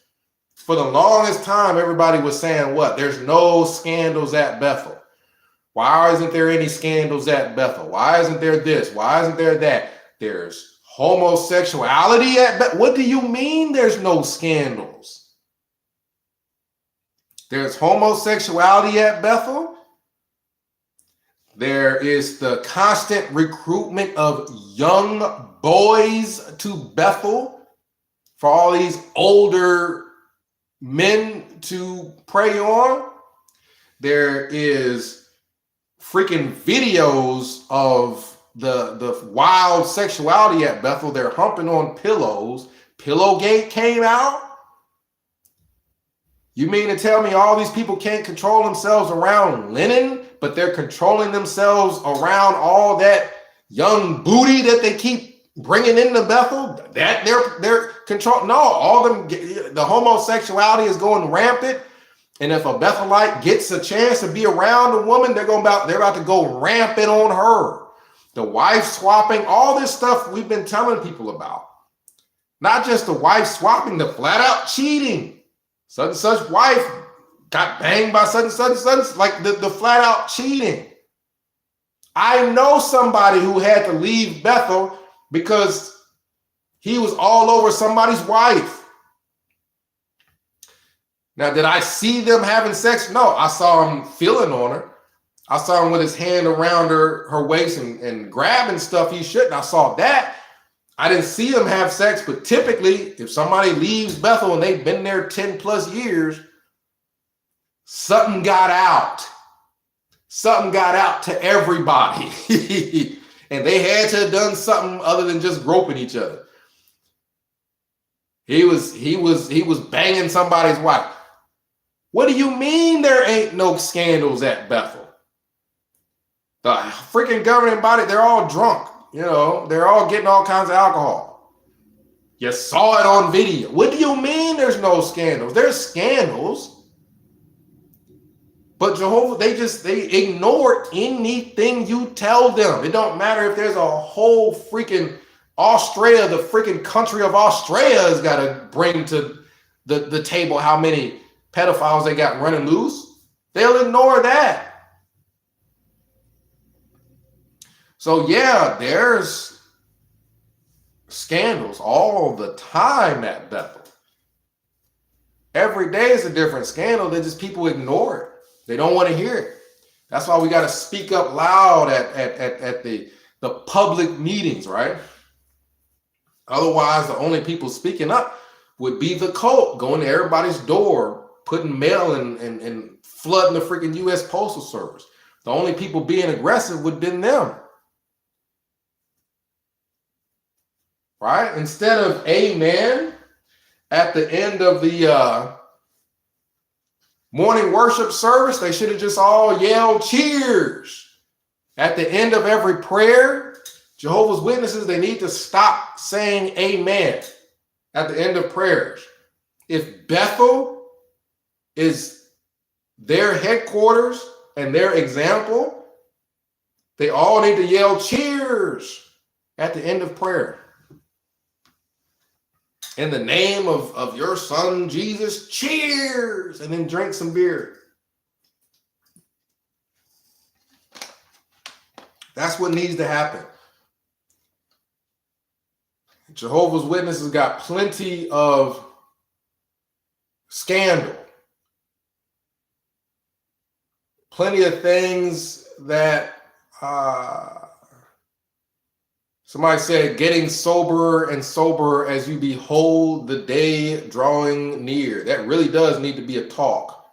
A: For the longest time, everybody was saying what? There's no scandals at Bethel. Why isn't there any scandals at Bethel? Why isn't there this? Why isn't there that? There's homosexuality at Bethel. What do you mean there's no scandals? There's homosexuality at Bethel. There is the constant recruitment of young boys to Bethel for all these older men to prey on. There is freaking videos of the wild sexuality at Bethel. They're humping on pillows. Pillowgate came out. You mean to tell me all these people can't control themselves around linen, but they're controlling themselves around all that young booty that they keep bringing into Bethel? That they're control? No, all them, the homosexuality is going rampant. And if a Bethelite gets a chance to be around a woman, they're about to go rampant on her. The wife swapping, all this stuff we've been telling people about. Not just the wife swapping, the flat out cheating. Such and such wife got banged by such and such, like the flat out cheating. I know somebody who had to leave Bethel because he was all over somebody's wife. Now, did I see them having sex? No, I saw him feeling on her. I saw him with his hand around her waist and grabbing stuff he shouldn't. I saw that. I didn't see them have sex, but typically, if somebody leaves Bethel and they've been there 10 plus years, something got out. Something got out to everybody. And they had to have done something other than just groping each other. He was banging somebody's wife. What do you mean there ain't no scandals at Bethel? The freaking governing body, they're all drunk. You know, they're all getting all kinds of alcohol. You saw it on video. What do you mean there's no scandals? There's scandals. But Jehovah, they ignore anything you tell them. It don't matter if there's a whole freaking Australia, the freaking country of Australia has got to bring to the table how many pedophiles they got running loose. They'll ignore that. So yeah, there's scandals all the time at Bethel. Every day is a different scandal. They just people ignore it. They don't want to hear it. That's why we got to speak up loud at the public meetings, right? Otherwise, the only people speaking up would be the cult going to everybody's door, putting mail and flooding the freaking U.S. Postal Service. The only people being aggressive would have been them. Right? Instead of amen at the end of the morning worship service, they should have just all yelled cheers. At the end of every prayer, Jehovah's Witnesses, they need to stop saying amen at the end of prayers. If Bethel is their headquarters and their example, they all need to yell cheers at the end of prayer. In the name of your son, Jesus, cheers, and then drink some beer. That's what needs to happen. Jehovah's Witnesses got plenty of scandal. Plenty of things that somebody said, getting soberer and soberer as you behold the day drawing near. That really does need to be a talk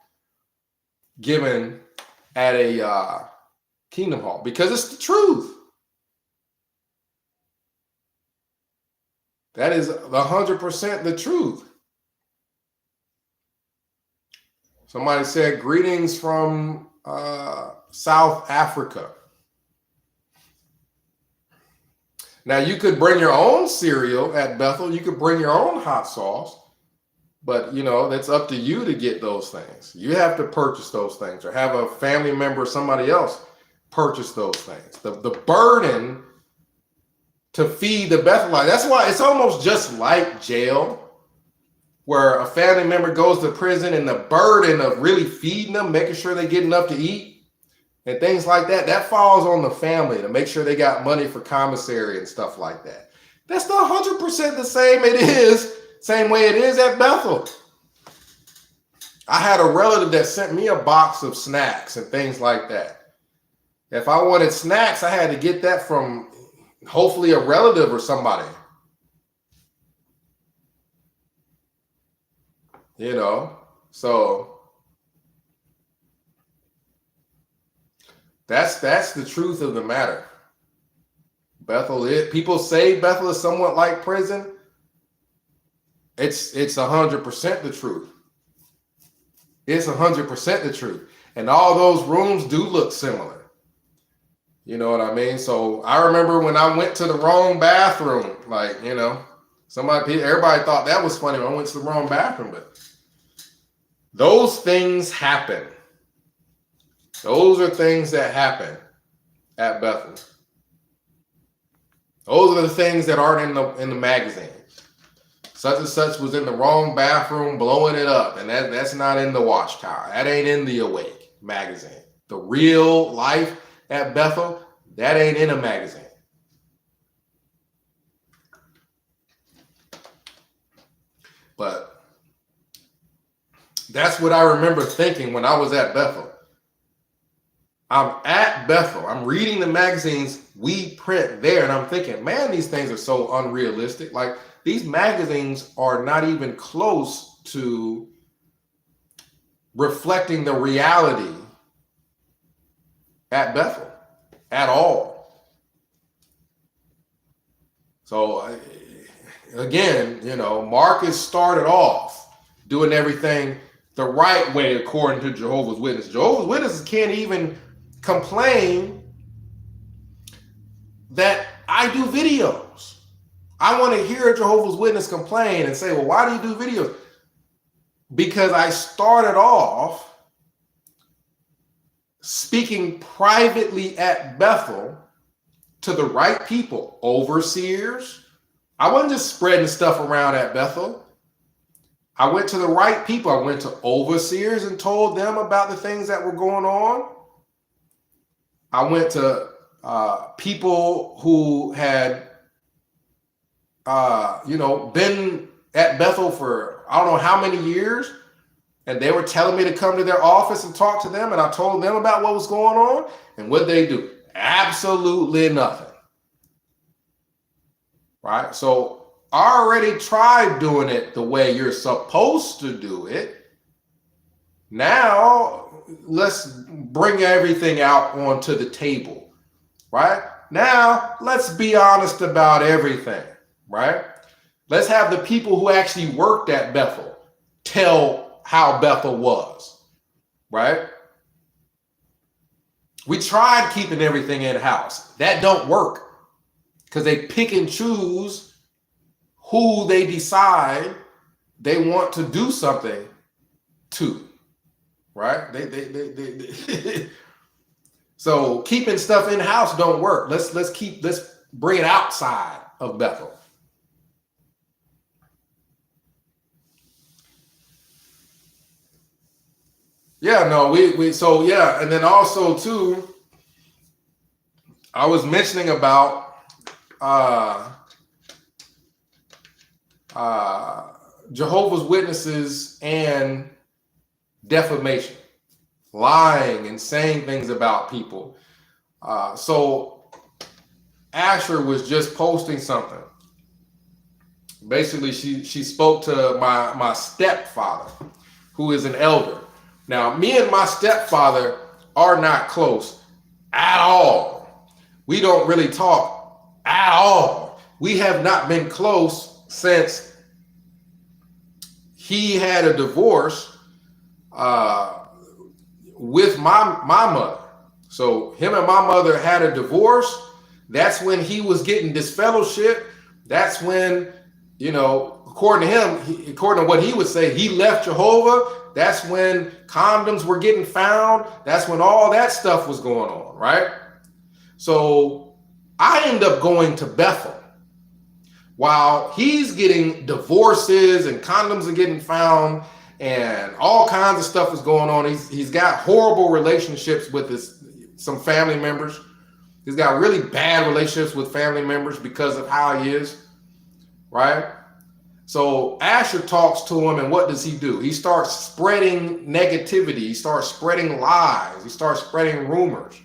A: given at a Kingdom Hall because it's the truth. That is 100% the truth. Somebody said, greetings from South Africa. Now, you could bring your own cereal at Bethel. You could bring your own hot sauce. But, you know, that's up to you to get those things. You have to purchase those things or have a family member or somebody else purchase those things. The burden to feed the Bethelite. That's why it's almost just like jail, where a family member goes to prison and the burden of really feeding them, making sure they get enough to eat, and things like that, that falls on the family to make sure they got money for commissary and stuff like that. That's not 100% the same way it is at Bethel. I had a relative that sent me a box of snacks and things like that. If I wanted snacks, I had to get that from hopefully a relative or somebody. You know, so that's the truth of the matter. Bethel is, people say Bethel is somewhat like prison. It's 100% the truth. It's 100% the truth. And all those rooms do look similar. You know what I mean? So I remember when I went to the wrong bathroom, like, you know, everybody thought that was funny when I went to the wrong bathroom, but those things happen. Those are things that happen at Bethel. Those are the things that aren't in the magazine. Such and such was in the wrong bathroom blowing it up, and that's not in the Watchtower. That ain't in the Awake magazine. The real life at Bethel, that ain't in a magazine. But that's what I remember thinking when I was at Bethel. I'm at Bethel. I'm reading the magazines we print there, and I'm thinking, man, these things are so unrealistic. Like, these magazines are not even close to reflecting the reality at Bethel at all. So again, you know, Marcus started off doing everything the right way according to Jehovah's Witnesses. Jehovah's Witnesses can't even complain that I do videos. I want to hear a Jehovah's Witness complain and say, well, why do you do videos? Because I started off speaking privately at Bethel to the right people, overseers. I wasn't just spreading stuff around at Bethel. I went to the right people. I went to overseers and told them about the things that were going on. I went to people who had been at Bethel for I don't know how many years, and they were telling me to come to their office and talk to them, and I told them about what was going on, and what they do? Absolutely nothing. Right? So I already tried doing it the way you're supposed to do it. Now let's bring everything out onto the table. Right? Now let's be honest about everything. Right? Let's have the people who actually worked at Bethel tell how Bethel was. Right? We tried keeping everything in-house. That don't work because they pick and choose who they decide they want to do something to. Right? They So keeping stuff in-house don't work. Let's bring it outside of Bethel. Yeah, no, so yeah, and then also too, I was mentioning about Jehovah's Witnesses and defamation, lying and saying things about people. So Asher was just posting something. Basically, she spoke to my stepfather, who is an elder. Now, me and my stepfather are not close at all. We don't really talk at all. We have not been close since he had a divorce with my mother. So him and my mother had a divorce. That's when he was getting disfellowship. That's when, according to him, according to what he would say, he left Jehovah. That's when condoms were getting found. That's when all that stuff was going on, right? So I end up going to Bethel while he's getting divorces and condoms are getting found and all kinds of stuff is going on. He's got horrible relationships with his some family members. He's got really bad relationships with family members because of how he is, right? So Asher talks to him, and what does he do? He starts spreading negativity. He starts spreading lies. He starts spreading rumors,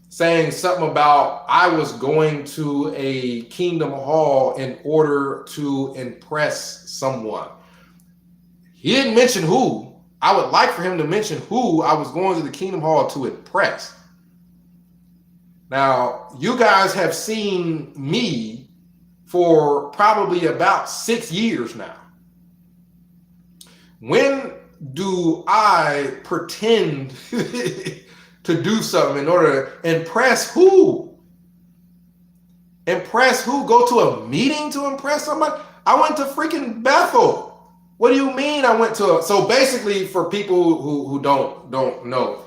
A: saying something about, I was going to a Kingdom Hall in order to impress someone. He didn't mention who. I would like for him to mention who I was going to the Kingdom Hall to impress. Now, you guys have seen me for probably about 6 years now. When do I pretend to do something in order to impress who? Impress who? Go to a meeting to impress somebody? I went to freaking Bethel. What do you mean I went to so basically, for people who don't know,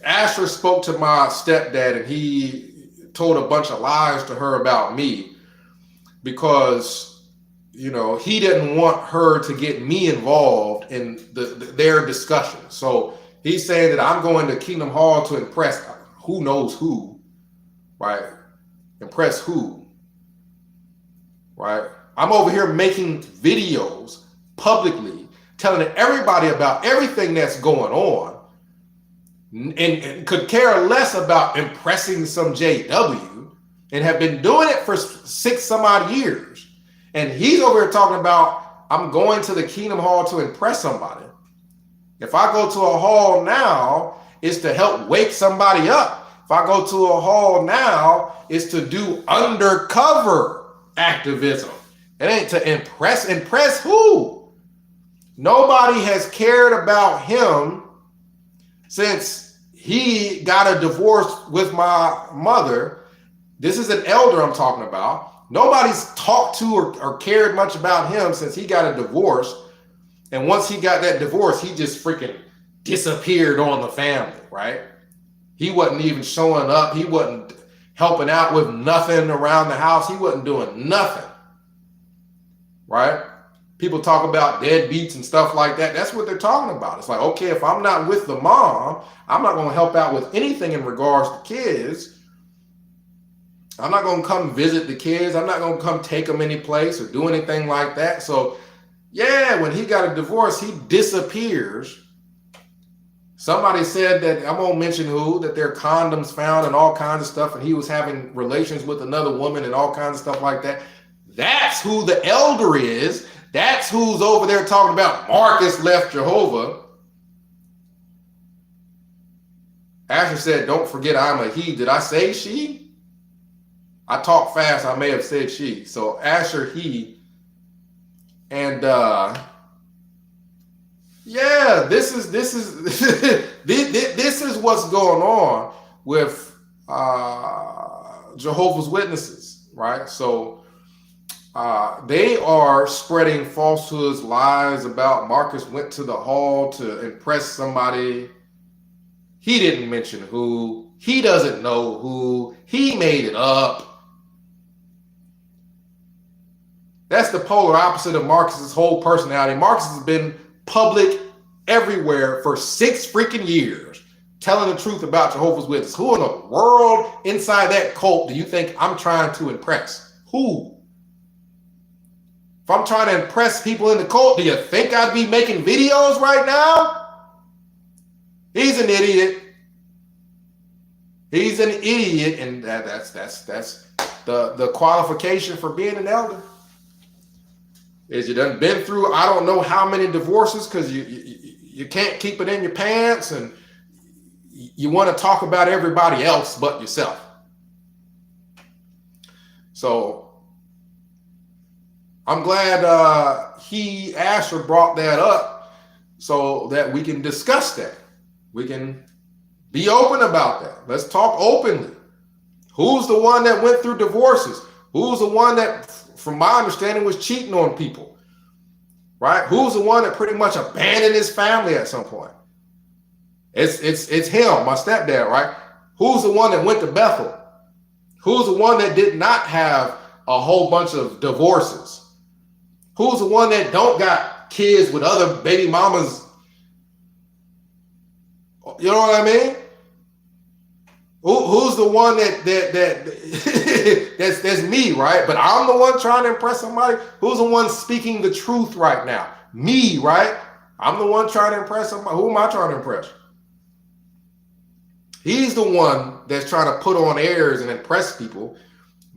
A: Asher spoke to my stepdad, and he told a bunch of lies to her about me because, you know, he didn't want her to get me involved in their discussion. So he's saying that I'm going to Kingdom Hall to impress who knows who, right? Impress who, right? I'm over here making videos publicly, telling everybody about everything that's going on, and could care less about impressing some JW, and have been doing it for 6 some odd years. And he's over here talking about, I'm going to the Kingdom Hall to impress somebody. If I go to a hall now, it's to help wake somebody up. If I go to a hall now, it's to do undercover activism. It ain't to impress. Impress who? Nobody has cared about him since he got a divorce with my mother. This is an elder I'm talking about. Nobody's talked to or cared much about him since he got a divorce. And once he got that divorce, he just freaking disappeared on the family, right? He wasn't even showing up. He wasn't helping out with nothing around the house. He wasn't doing nothing, right? People talk about deadbeats and stuff like that. That's what they're talking about. It's like, okay, if I'm not with the mom, I'm not going to help out with anything in regards to kids. I'm not going to come visit the kids. I'm not going to come take them any place or do anything like that. So yeah, when he got a divorce, he disappears. Somebody said that, I won't mention who, that there are condoms found and all kinds of stuff, and he was having relations with another woman and all kinds of stuff like that. That's who the elder is. That's who's over there talking about Marcus left Jehovah. Asher said, don't forget I'm a he. Did I say she? I talk fast. I may have said she. So Asher, he. And yeah, this is this is what's going on with Jehovah's Witnesses, right? So they are spreading falsehoods, lies about Marcus went to the hall to impress somebody. He didn't mention who. He doesn't know who. He made it up. That's the polar opposite of Marcus's whole personality. Marcus has been public everywhere for 6 freaking years, telling the truth about Jehovah's Witnesses. Who in the world inside that cult do you think I'm trying to impress? Who? If I'm trying to impress people in the cult, do you think I'd be making videos right now? He's an idiot. He's an idiot, and that's the qualification for being an elder. Is you done been through I don't know how many divorces because you can't keep it in your pants, and you want to talk about everybody else but yourself. So I'm glad Asher brought that up so that we can discuss that. We can be open about that. Let's talk openly. Who's the one that went through divorces? Who's the one that, from my understanding, was cheating on people? Right? Who's the one that pretty much abandoned his family at some point? It's him, my stepdad, right? Who's the one that went to Bethel? Who's the one that did not have a whole bunch of divorces? Who's the one that don't got kids with other baby mamas You know what I mean? Who's the one that that's me, right? But I'm the one trying to impress somebody. Who's the one speaking the truth right now? Me, right? I'm the one trying to impress somebody. Who am I trying to impress? He's the one that's trying to put on airs and impress people,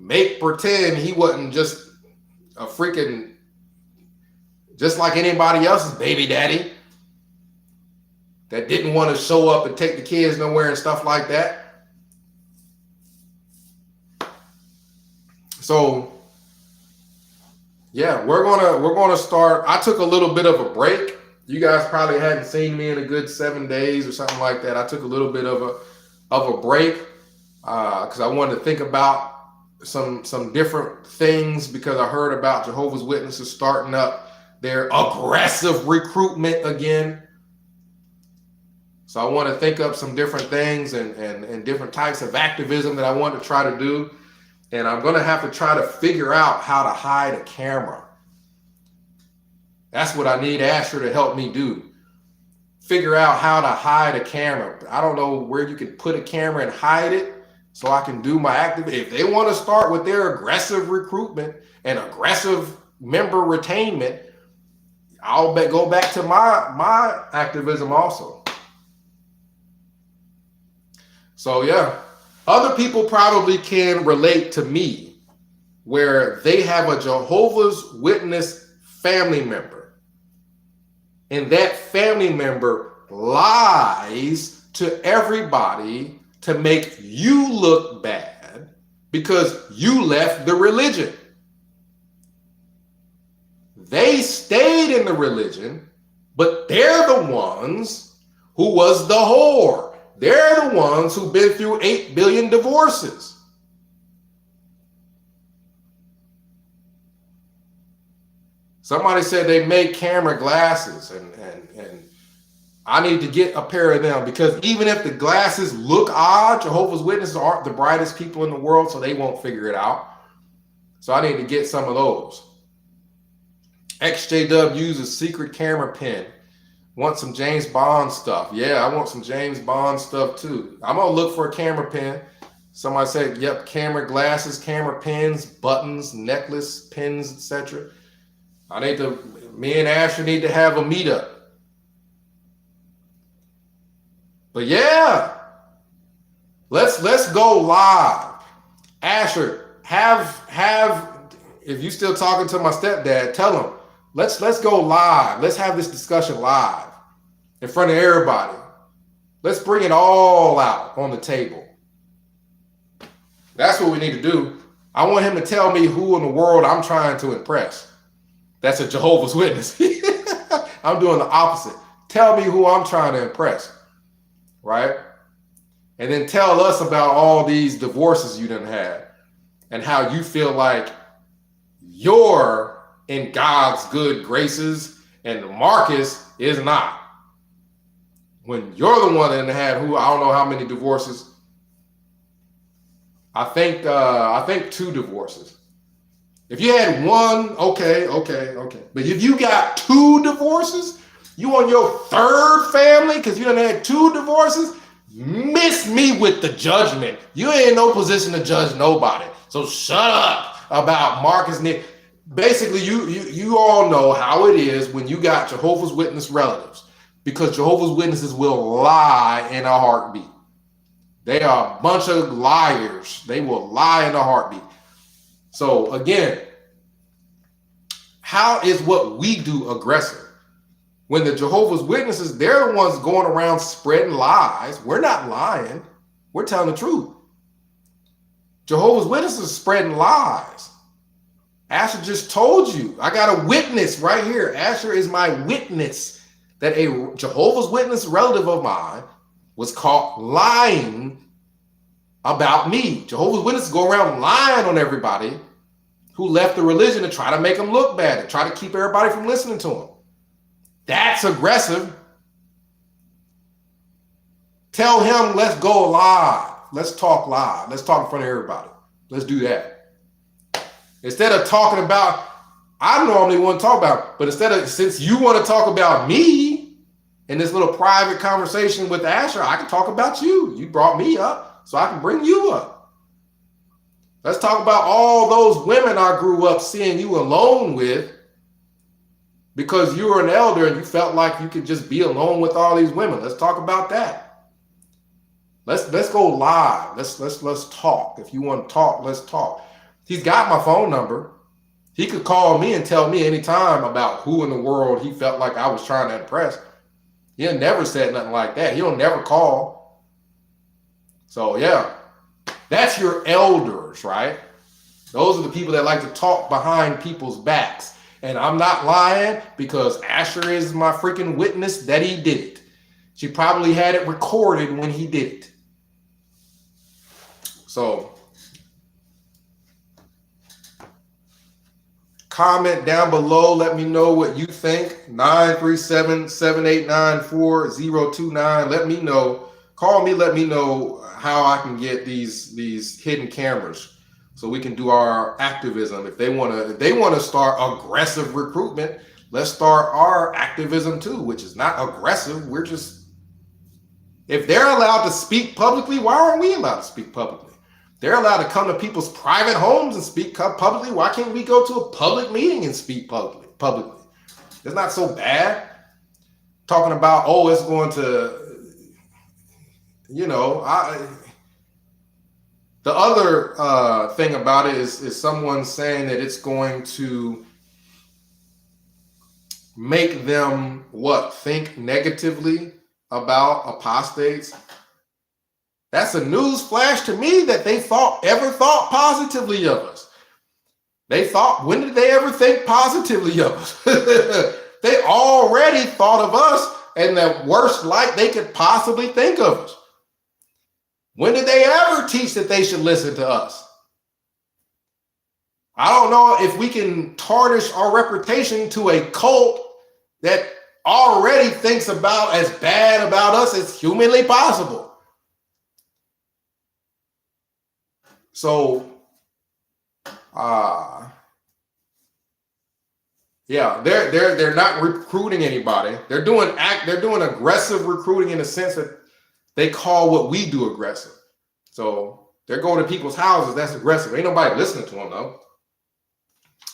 A: pretend he wasn't just a freaking, just like anybody else's baby daddy that didn't want to show up and take the kids nowhere and stuff like that. So yeah, we're gonna start. I took a little bit of a break. You guys probably hadn't seen me in a good 7 days or something like that. I took a little bit of a break because I wanted to think about some different things, because I heard about Jehovah's Witnesses starting up their aggressive recruitment again. So I want to think up some different things and different types of activism that I want to try to do. And I'm going to have to try to figure out how to hide a camera. That's what I need Asher to help me do. Figure out how to hide a camera. I don't know where you can put a camera and hide it so I can do my activism. If they want to start with their aggressive recruitment and aggressive member retainment, I'll go back to my activism also. So yeah. Other people probably can relate to me where they have a Jehovah's Witness family member, and that family member lies to everybody to make you look bad because you left the religion. They stayed in the religion, but they're the ones who was the whore. They're the ones who've been through 8 billion divorces. Somebody said they make camera glasses, and I need to get a pair of them, because even if the glasses look odd, Jehovah's Witnesses aren't the brightest people in the world, so they won't figure it out. So I need to get some of those. XJW uses secret camera pen. Want some James Bond stuff? Yeah, I want some James Bond stuff too. I'm gonna look for a camera pen. Somebody said, yep, camera glasses, camera pens, buttons, necklace, pins, etc. Me and Asher need to have a meetup. But yeah, let's go live. Asher, if you still talking to my stepdad, tell him, let's go live. Let's have this discussion live in front of everybody. Let's bring it all out on the table. That's what we need to do. I want him to tell me who in the world I'm trying to impress. That's a Jehovah's Witness. I'm doing the opposite. Tell me who I'm trying to impress, right? And then tell us about all these divorces you done had and how you feel like you're in God's good graces and Marcus is not. When you're the one that had I don't know how many divorces. I think 2 divorces. If you had one, okay. But if you got 2 divorces, you on your 3rd family because you done had 2 divorces, miss me with the judgment. You ain't in no position to judge nobody. So shut up about Marcus Nick. Basically, you all know how it is when you got Jehovah's Witness relatives, because Jehovah's Witnesses will lie in a heartbeat. They are a bunch of liars. They will lie in a heartbeat. So again, how is what we do aggressive? When the Jehovah's Witnesses, they're the ones going around spreading lies. We're not lying. We're telling the truth. Jehovah's Witnesses are spreading lies. Asher just told you. I got a witness right here. Asher is my witness that a Jehovah's Witness relative of mine was caught lying about me. Jehovah's Witnesses go around lying on everybody who left the religion to try to make them look bad, to try to keep everybody from listening to them. That's aggressive. Tell him, let's go live. Let's talk live. Let's talk in front of everybody. Let's do that. Instead of talking about, I normally want to talk about, but since you want to talk about me in this little private conversation with Asher, I can talk about you. You brought me up, so I can bring you up. Let's talk about all those women I grew up seeing you alone with because you were an elder and you felt like you could just be alone with all these women. Let's talk about that. Let's go live. Let's talk. If you want to talk, let's talk. He's got my phone number. He could call me and tell me anytime about who in the world he felt like I was trying to impress. He'll never said nothing like that. He'll never call. So yeah, that's your elders, right? Those are the people that like to talk behind people's backs. And I'm not lying because Asher is my freaking witness that he did it. She probably had it recorded when he did it. So comment down below. Let me know what you think. 937-789-4029. Let me know. Call me. Let me know how I can get these hidden cameras so we can do our activism. If they want to start aggressive recruitment, let's start our activism too, which is not aggressive. We're just, if they're allowed to speak publicly, why aren't we allowed to speak publicly? They're allowed to come to people's private homes and speak publicly. Why can't we go to a public meeting and speak publicly? It's not so bad. Talking about, oh, it's going to, the other thing about it is someone saying that it's going to make them think negatively about apostates. That's a news flash to me that they ever thought positively of us. When did they ever think positively of us? They already thought of us in the worst light they could possibly think of us. When did they ever teach that they should listen to us? I don't know if we can tarnish our reputation to a cult that already thinks about as bad about us as humanly possible. So, yeah, they're not recruiting anybody. They're doing aggressive recruiting in the sense that they call what we do aggressive. So they're going to people's houses. That's aggressive. Ain't nobody listening to them though.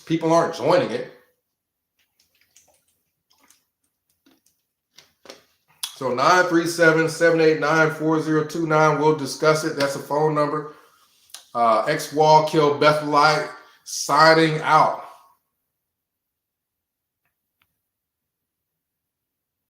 A: People aren't joining it. So 937-789-4029. We'll discuss it. That's a phone number. X-Wall Kill Bethelite signing out.